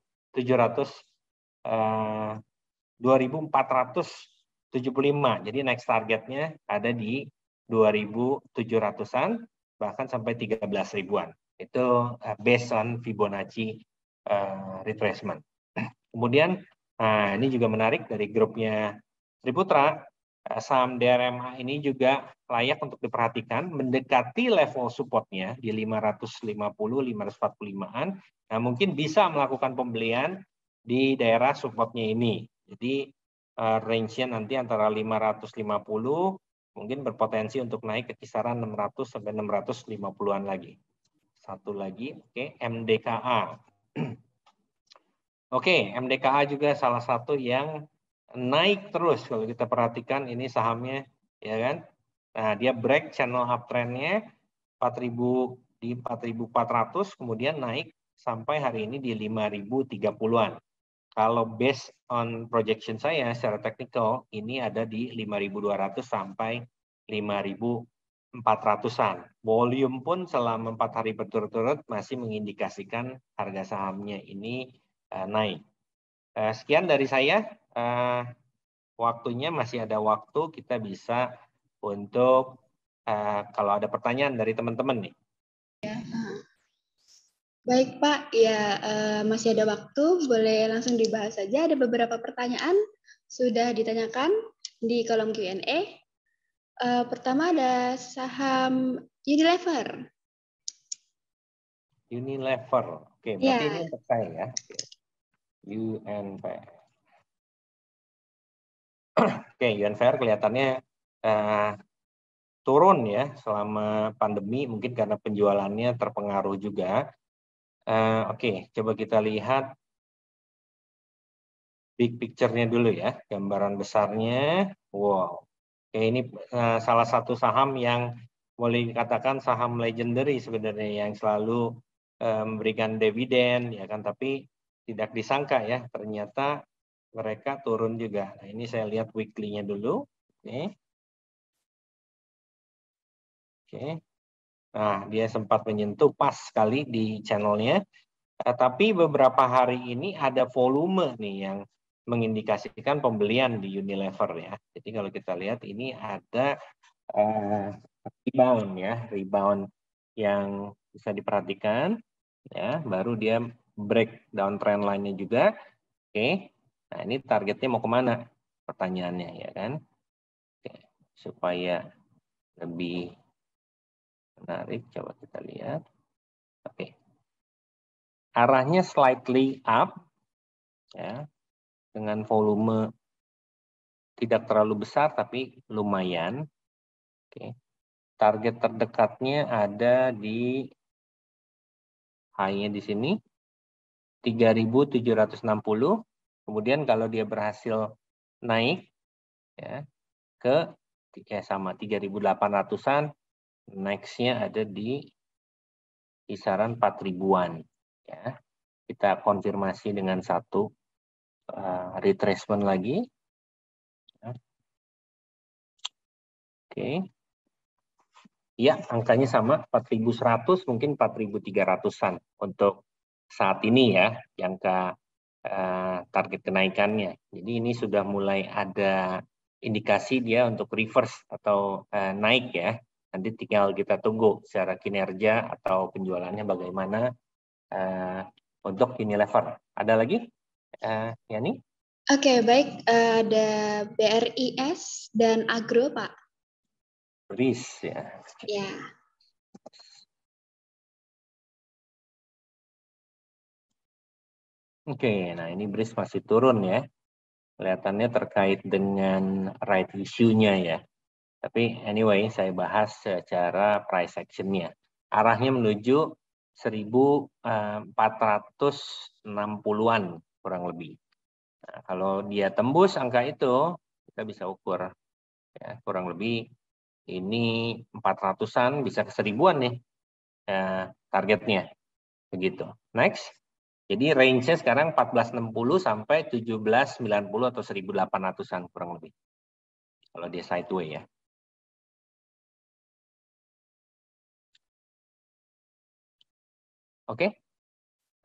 Jadi next targetnya ada di 2.700-an, bahkan sampai 13.000-an. Itu based on Fibonacci retracement. Kemudian ini juga menarik dari grupnya Triputra, saham DRMA ini juga layak untuk diperhatikan, mendekati level supportnya di 550-545-an. Nah, mungkin bisa melakukan pembelian di daerah supportnya ini. Jadi range-nya nanti antara 550, mungkin berpotensi untuk naik ke kisaran 600 sampai 650-an lagi. Satu lagi, oke, MDKA. Oke, MDKA juga salah satu yang naik terus kalau kita perhatikan ini sahamnya, ya kan? Nah, dia break channel uptrend-nya 4.000 di 4.400, kemudian naik sampai hari ini di 5.030-an. Kalau based on projection saya secara teknikal, ini ada di 5.200 sampai 5.400-an. Volume pun selama 4 hari berturut-turut masih mengindikasikan harga sahamnya ini naik. Sekian dari saya. Waktunya masih ada waktu, kita bisa untuk kalau ada pertanyaan dari teman-teman nih. Ya. Baik Pak, ya masih ada waktu, boleh langsung dibahas saja. Ada beberapa pertanyaan sudah ditanyakan di kolom Q&A. Pertama ada saham Unilever. Unilever, oke, berarti ini untuk saya ya. UNVR. Oke, UNVR kelihatannya turun ya selama pandemi, mungkin karena penjualannya terpengaruh juga. Oke, coba kita lihat big picture-nya dulu ya, gambaran besarnya. Wow, oke, ini salah satu saham yang boleh dikatakan saham legendary sebenarnya, yang selalu memberikan dividen, ya kan? Tapi tidak disangka ya, ternyata mereka turun juga. Nah, ini saya lihat weekly-nya dulu. Oke. Nah, dia sempat menyentuh pas sekali di channelnya. Tapi beberapa hari ini ada volume nih yang mengindikasikan pembelian di Unilever ya. Jadi kalau kita lihat ini ada rebound ya, rebound yang bisa diperhatikan ya. Baru dia break down trend line-nya juga. Oke. Nah, ini targetnya mau kemana? Pertanyaannya ya kan. Oke. Supaya lebih menarik, coba kita lihat. Oke. Arahnya slightly up, ya, dengan volume tidak terlalu besar, tapi lumayan. Oke. Target terdekatnya ada di high-nya di sini, 3.760. Kemudian kalau dia berhasil naik, ya, ke sama 3.800-an, next-nya ada di kisaran 4.000-an. Ya, kita konfirmasi dengan satu retracement lagi. Ya. Oke. Ya, angkanya sama, 4.100 mungkin 4.300-an untuk saat ini ya, jangka target kenaikannya. Jadi ini sudah mulai ada indikasi dia untuk reverse atau naik ya. Nanti tinggal kita tunggu secara kinerja atau penjualannya bagaimana untuk Unilever. Ada lagi, Yani? Oke, baik. Ada BRIS dan Agro, Pak. BRIS ya. Ya. Oke, nah ini BRIS masih turun ya. Kelihatannya terkait dengan right issue-nya ya. Tapi anyway, saya bahas secara price action-nya. Arahnya menuju 1460-an kurang lebih. Nah, kalau dia tembus angka itu, kita bisa ukur. Ya, kurang lebih ini 400-an, bisa ke 1000-an nih targetnya. Begitu. Next. Jadi range-nya sekarang 1460 sampai 1790 atau 1800-an kurang lebih. Kalau dia sideway ya. Oke.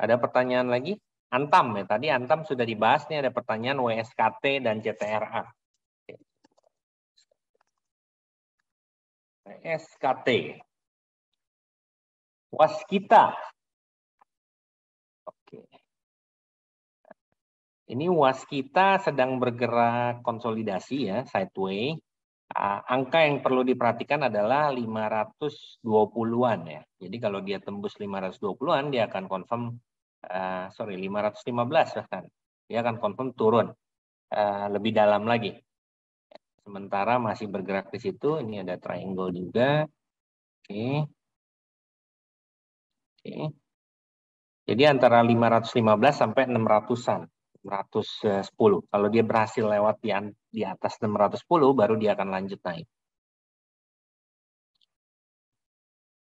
Ada pertanyaan lagi? Antam ya. Tadi Antam sudah dibahas nih, ada pertanyaan WSKT dan CTRA. Oke. WSKT. Waskita. Oke. Ini waskita sedang bergerak konsolidasi ya, sideway. Angka yang perlu diperhatikan adalah 520-an ya. Jadi kalau dia tembus 520-an, dia akan confirm, 515 bahkan. Dia akan confirm turun lebih dalam lagi. Sementara masih bergerak di situ, ini ada triangle juga. Oke. Oke. Jadi antara 515 sampai 600-an. 610. Kalau dia berhasil lewat di atas 610, baru dia akan lanjut naik.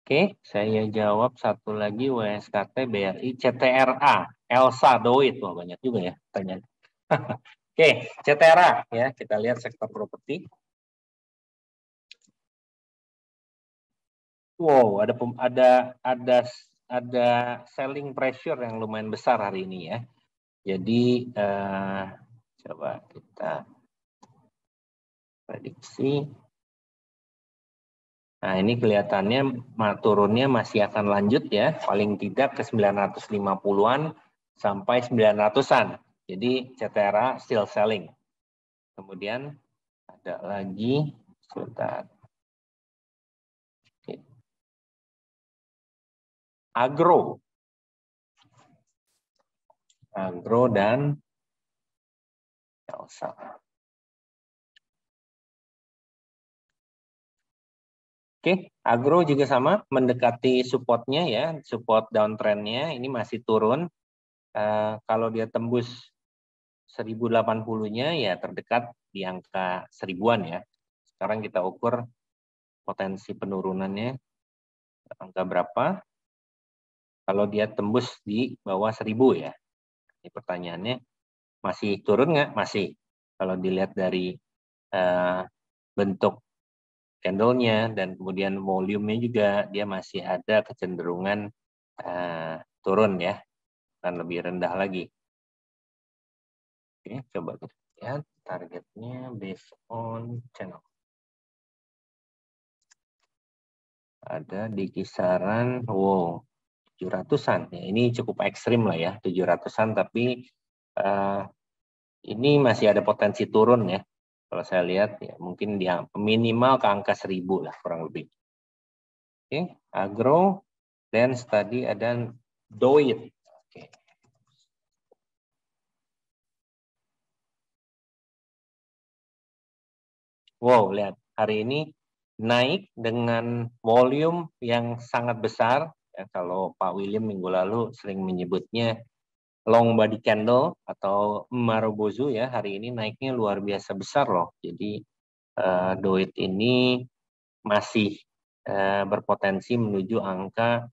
Oke, saya jawab satu lagi WSKT, BRI, CTRA, Elsa, Doit. Wah, banyak juga ya pertanyaan. Oke, CTRA ya, kita lihat sektor properti. Wow, ada selling pressure yang lumayan besar hari ini ya. Jadi coba kita prediksi. Nah, ini kelihatannya turunnya masih akan lanjut ya, paling tidak ke 950-an sampai 900-an. Jadi CTRA still selling. Kemudian ada lagi, sebentar. Oke. Agro dan Elsa. Oke, agro juga sama, mendekati supportnya ya, support downtrendnya ini masih turun. Kalau dia tembus 1080-nya ya terdekat di angka 1000-an ya. Sekarang kita ukur potensi penurunannya angka berapa. Kalau dia tembus di bawah 1000 ya. Ini pertanyaannya, masih turun nggak? Masih. Kalau dilihat dari bentuk candle-nya dan kemudian volume-nya juga, dia masih ada kecenderungan turun ya, akan lebih rendah lagi. Oke, coba kita lihat targetnya based on channel. Ada di kisaran 700-an. Ya, ini cukup ekstrim lah ya, 700-an, tapi ini masih ada potensi turun ya. Kalau saya lihat ya mungkin dia minimal ke angka 1000 lah kurang lebih. Oke, agro dan tadi ada Doit. Oke. Wow, lihat hari ini naik dengan volume yang sangat besar. Ya, kalau Pak William minggu lalu sering menyebutnya long body candle atau Marubozu ya, hari ini naiknya luar biasa besar loh. Jadi Doit ini masih berpotensi menuju angka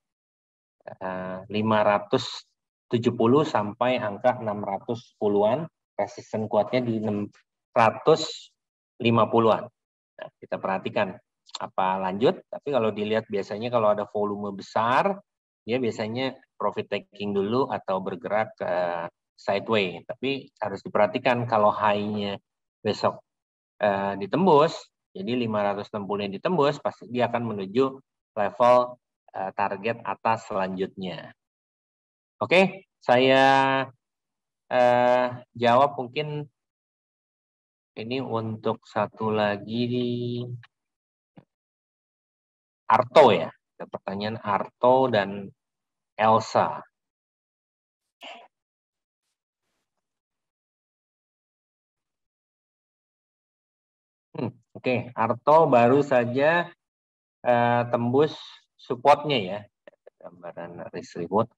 570 sampai angka 610-an, resisten kuatnya di 650-an. Nah, kita perhatikan apa lanjut, tapi kalau dilihat biasanya kalau ada volume besar, dia biasanya profit taking dulu atau bergerak ke sideway. Tapi harus diperhatikan kalau high-nya besok ditembus, jadi 560 yang ditembus, pasti dia akan menuju level target atas selanjutnya. Oke, saya jawab mungkin ini untuk satu lagi di Arto ya. Ada pertanyaan Arto dan Elsa. Oke, Arto baru saja tembus supportnya ya, gambaran risk reward.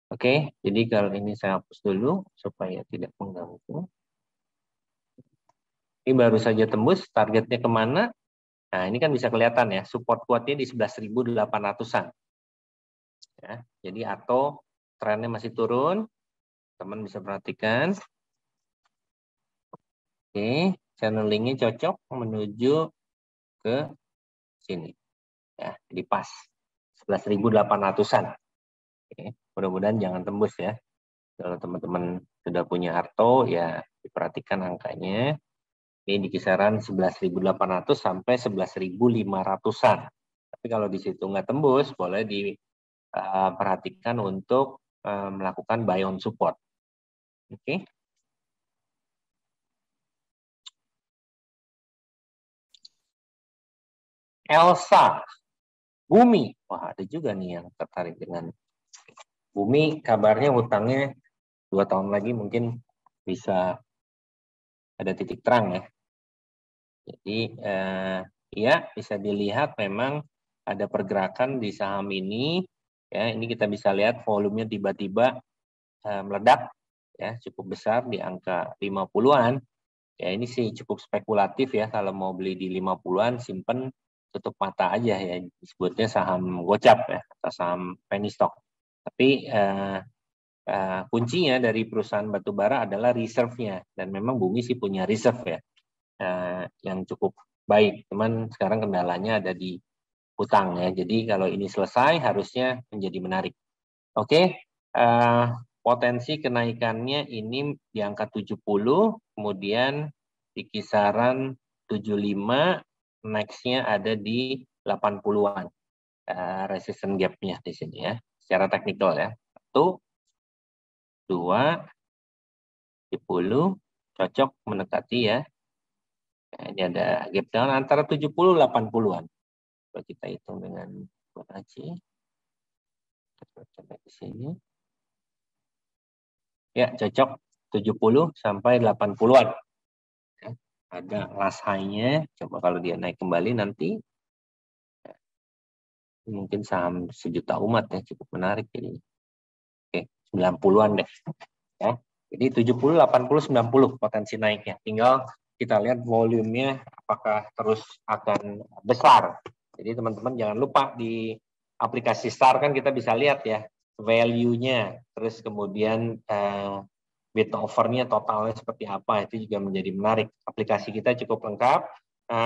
Oke, jadi kalau ini saya hapus dulu supaya tidak mengganggu. Ini baru saja tembus, targetnya kemana? Nah, ini kan bisa kelihatan ya, support kuatnya di 11.800-an. Ya, jadi atau trennya masih turun, teman bisa perhatikan. Oke, channelingnya cocok menuju ke sini. Ya, jadi pas 11.800-an. Oke, mudah-mudahan jangan tembus ya. Kalau teman-teman sudah punya Arto, ya diperhatikan angkanya. Ini di kisaran 11.800 sampai 11.500-an. Tapi kalau di situ nggak tembus, boleh diperhatikan untuk melakukan buy on support. Oke. Elsa, Bumi. Wah, ada juga nih yang tertarik dengan Bumi. Kabarnya hutangnya 2 tahun lagi mungkin bisa ada titik terang ya. Jadi ya bisa dilihat memang ada pergerakan di saham ini. Ya, ini kita bisa lihat volumenya tiba-tiba meledak ya, cukup besar di angka 50-an. Ya, ini sih cukup spekulatif ya, kalau mau beli di 50-an simpen tutup mata aja ya, disebutnya saham gocap ya atau saham penny stock. Tapi kuncinya dari perusahaan batubara adalah reserve-nya, dan memang Bumi sih punya reserve ya yang cukup baik. Cuman sekarang kendalanya ada di hutang ya. Jadi kalau ini selesai harusnya menjadi menarik. Oke, potensi kenaikannya ini di angka 70, kemudian di kisaran 75, next-nya ada di 80-an. Resistance gap-nya di sini ya, secara teknikal ya. 1, 2, 70, cocok mendekati ya. Nah, ini ada gap down antara 70-80-an. Kalau kita hitung dengan Fibonacci. Coba di sini. Ya, cocok 70 sampai 80-an. Ya, ada last high-nya. Coba kalau dia naik kembali nanti. Ya, mungkin saham sejuta umat ya, cukup menarik ini. Oke, 90-an deh. Ya. Jadi 70, 80, 90 potensi naiknya. Tinggal kita lihat volumenya apakah terus akan besar. Jadi teman-teman jangan lupa di aplikasi STAR kan kita bisa lihat ya value-nya, terus kemudian beta offer-nya totalnya seperti apa, itu juga menjadi menarik. Aplikasi kita cukup lengkap.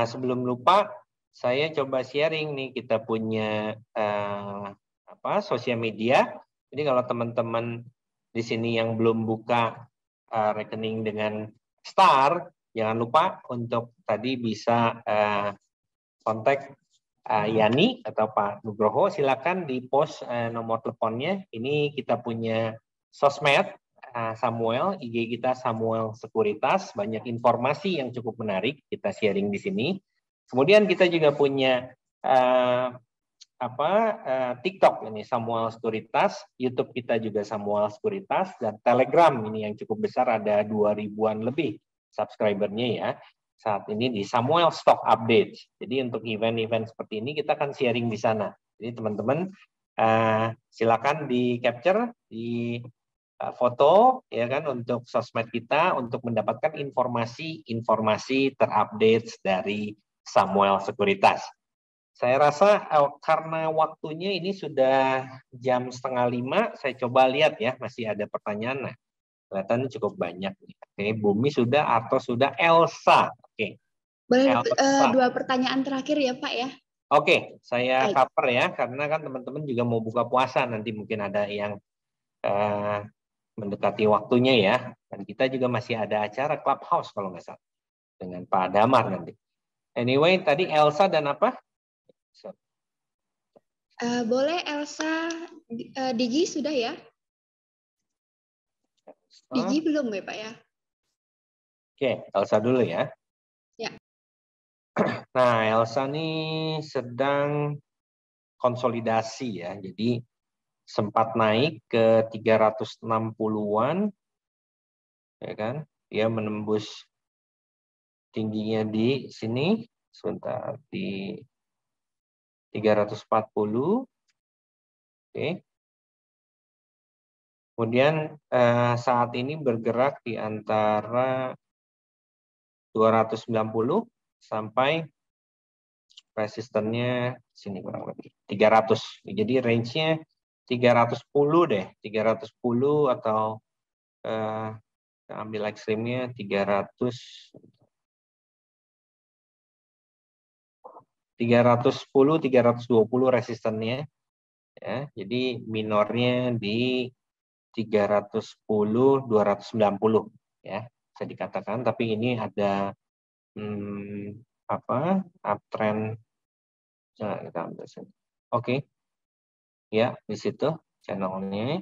Sebelum lupa, saya coba sharing nih, kita punya sosial media. Jadi kalau teman-teman di sini yang belum buka rekening dengan STAR, jangan lupa untuk tadi bisa kontak Yani atau Pak Nugroho, silakan di post nomor teleponnya. Ini kita punya sosmed Samuel, IG kita Samuel Sekuritas, banyak informasi yang cukup menarik kita sharing di sini. Kemudian kita juga punya TikTok ini Samuel Sekuritas, YouTube kita juga Samuel Sekuritas, dan Telegram ini yang cukup besar, ada 2.000-an lebih subscribernya ya saat ini di Samuel Stock Update. Jadi untuk event-event seperti ini kita akan sharing di sana. Jadi teman-teman silakan di capture, di foto ya kan untuk sosmed kita untuk mendapatkan informasi terupdate dari Samuel Sekuritas. Saya rasa karena waktunya ini sudah jam 4:30, saya coba lihat ya, masih ada pertanyaan. Nah, kelihatannya cukup banyak. Oke, Bumi sudah, Arto sudah, Elsa. Oke. Boleh Elsa. 2 pertanyaan terakhir ya Pak ya? Oke, saya cover ya, karena kan teman-teman juga mau buka puasa, nanti mungkin ada yang mendekati waktunya ya. Dan kita juga masih ada acara Clubhouse kalau nggak salah. dengan Pak Damar nanti. Anyway, tadi Elsa dan apa? Boleh Elsa, Digi sudah ya? Digi belum ya Pak ya? Oke, Elsa dulu ya. Ya. Nah, Elsa nih sedang konsolidasi ya. Jadi sempat naik ke 360-an, ya kan? Dia menembus tingginya di sini, sebentar, di 340. Oke. Kemudian saat ini bergerak di antara 290 sampai resistennya sini kurang lebih 300. Jadi range-nya 310 deh, 310 atau ambil ekstrimnya 310, 320 resistennya. Ya, jadi minornya di 310, 290 ya, bisa dikatakan. Tapi ini ada uptrend. Coba kita ambil sini. Oke. Ya, di situ channelnya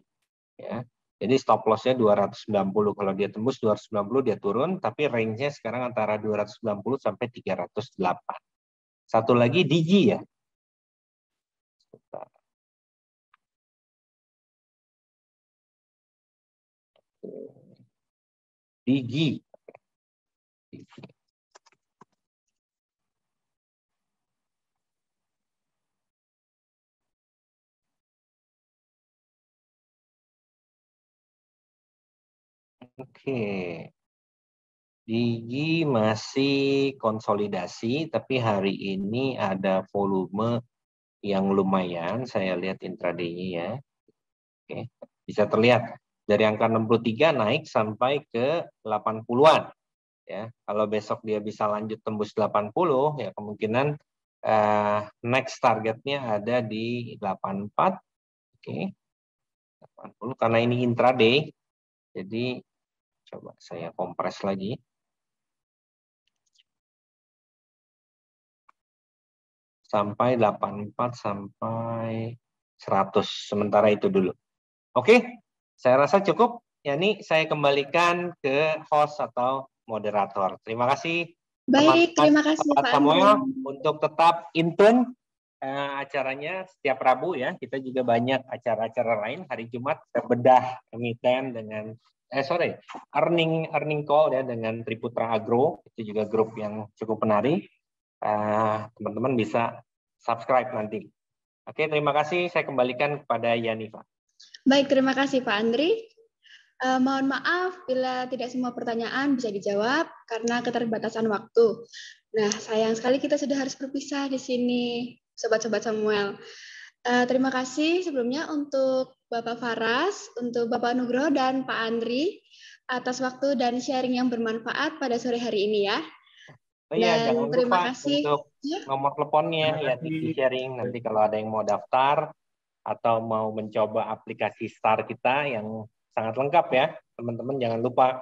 ya. Jadi stop loss-nya 290. Kalau dia tembus 290 dia turun, tapi range-nya sekarang antara 290 sampai 308. Satu lagi Digi ya. Digi. Oke. Digi masih konsolidasi, tapi hari ini ada volume yang lumayan. Saya lihat intraday-nya ya. Oke. Bisa terlihat dari angka 63 naik sampai ke 80-an. Ya, kalau besok dia bisa lanjut tembus 80, ya kemungkinan next targetnya ada di 84. Oke. 80 karena ini intraday. Jadi coba saya kompres lagi. Sampai 84 sampai 100. Sementara itu dulu. Oke, saya rasa cukup. Ya, ini saya kembalikan ke host atau moderator. Terima kasih. Baik, terima kasih Pak Samuel untuk tetap in tune acaranya setiap Rabu ya. Kita juga banyak acara-acara lain. Hari Jumat bedah emiten dengan earning call ya dengan Triputra Agro. Itu juga grup yang cukup menarik. Teman-teman bisa subscribe nanti. Oke, terima kasih. Saya kembalikan kepada Yanifa. Baik, terima kasih Pak Andri. Mohon maaf bila tidak semua pertanyaan bisa dijawab karena keterbatasan waktu. Nah, sayang sekali kita sudah harus berpisah di sini, Sobat-Sobat Samuel. Terima kasih sebelumnya untuk Bapak Faras, untuk Bapak Nugroho dan Pak Andri atas waktu dan sharing yang bermanfaat pada sore hari ini ya. Oh iya, Dan jangan terima lupa kasih untuk nomor teleponnya ya di sharing nanti kalau ada yang mau daftar atau mau mencoba aplikasi Star kita yang sangat lengkap ya, teman-teman jangan lupa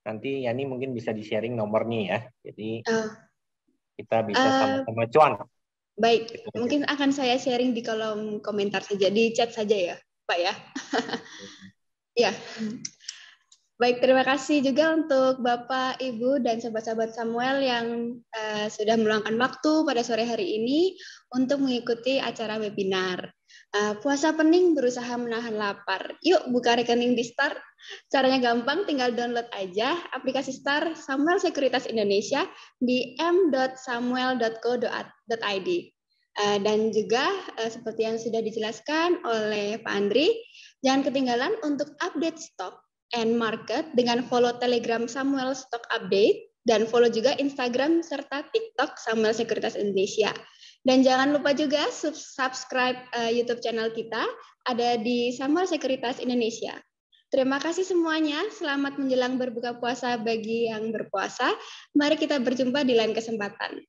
nanti Yani mungkin bisa di sharing nomornya ya. Jadi kita bisa sama-sama cuan. Baik, mungkin akan saya sharing di kolom komentar saja, di chat saja ya, Pak ya. Ya. Baik, terima kasih juga untuk Bapak, Ibu, dan sahabat-sahabat Samuel yang sudah meluangkan waktu pada sore hari ini untuk mengikuti acara webinar. Puasa pening berusaha menahan lapar. Yuk buka rekening di Star. Caranya gampang, tinggal download aja aplikasi Star Samuel Sekuritas Indonesia di m.samuel.co.id. Dan juga seperti yang sudah dijelaskan oleh Pak Andri, jangan ketinggalan untuk update stok and market dengan follow Telegram Samuel Stock Update dan follow juga Instagram serta TikTok Samuel Sekuritas Indonesia. Dan jangan lupa juga subscribe YouTube channel kita ada di Samuel Sekuritas Indonesia. Terima kasih semuanya. Selamat menjelang berbuka puasa bagi yang berpuasa. Mari kita berjumpa di lain kesempatan.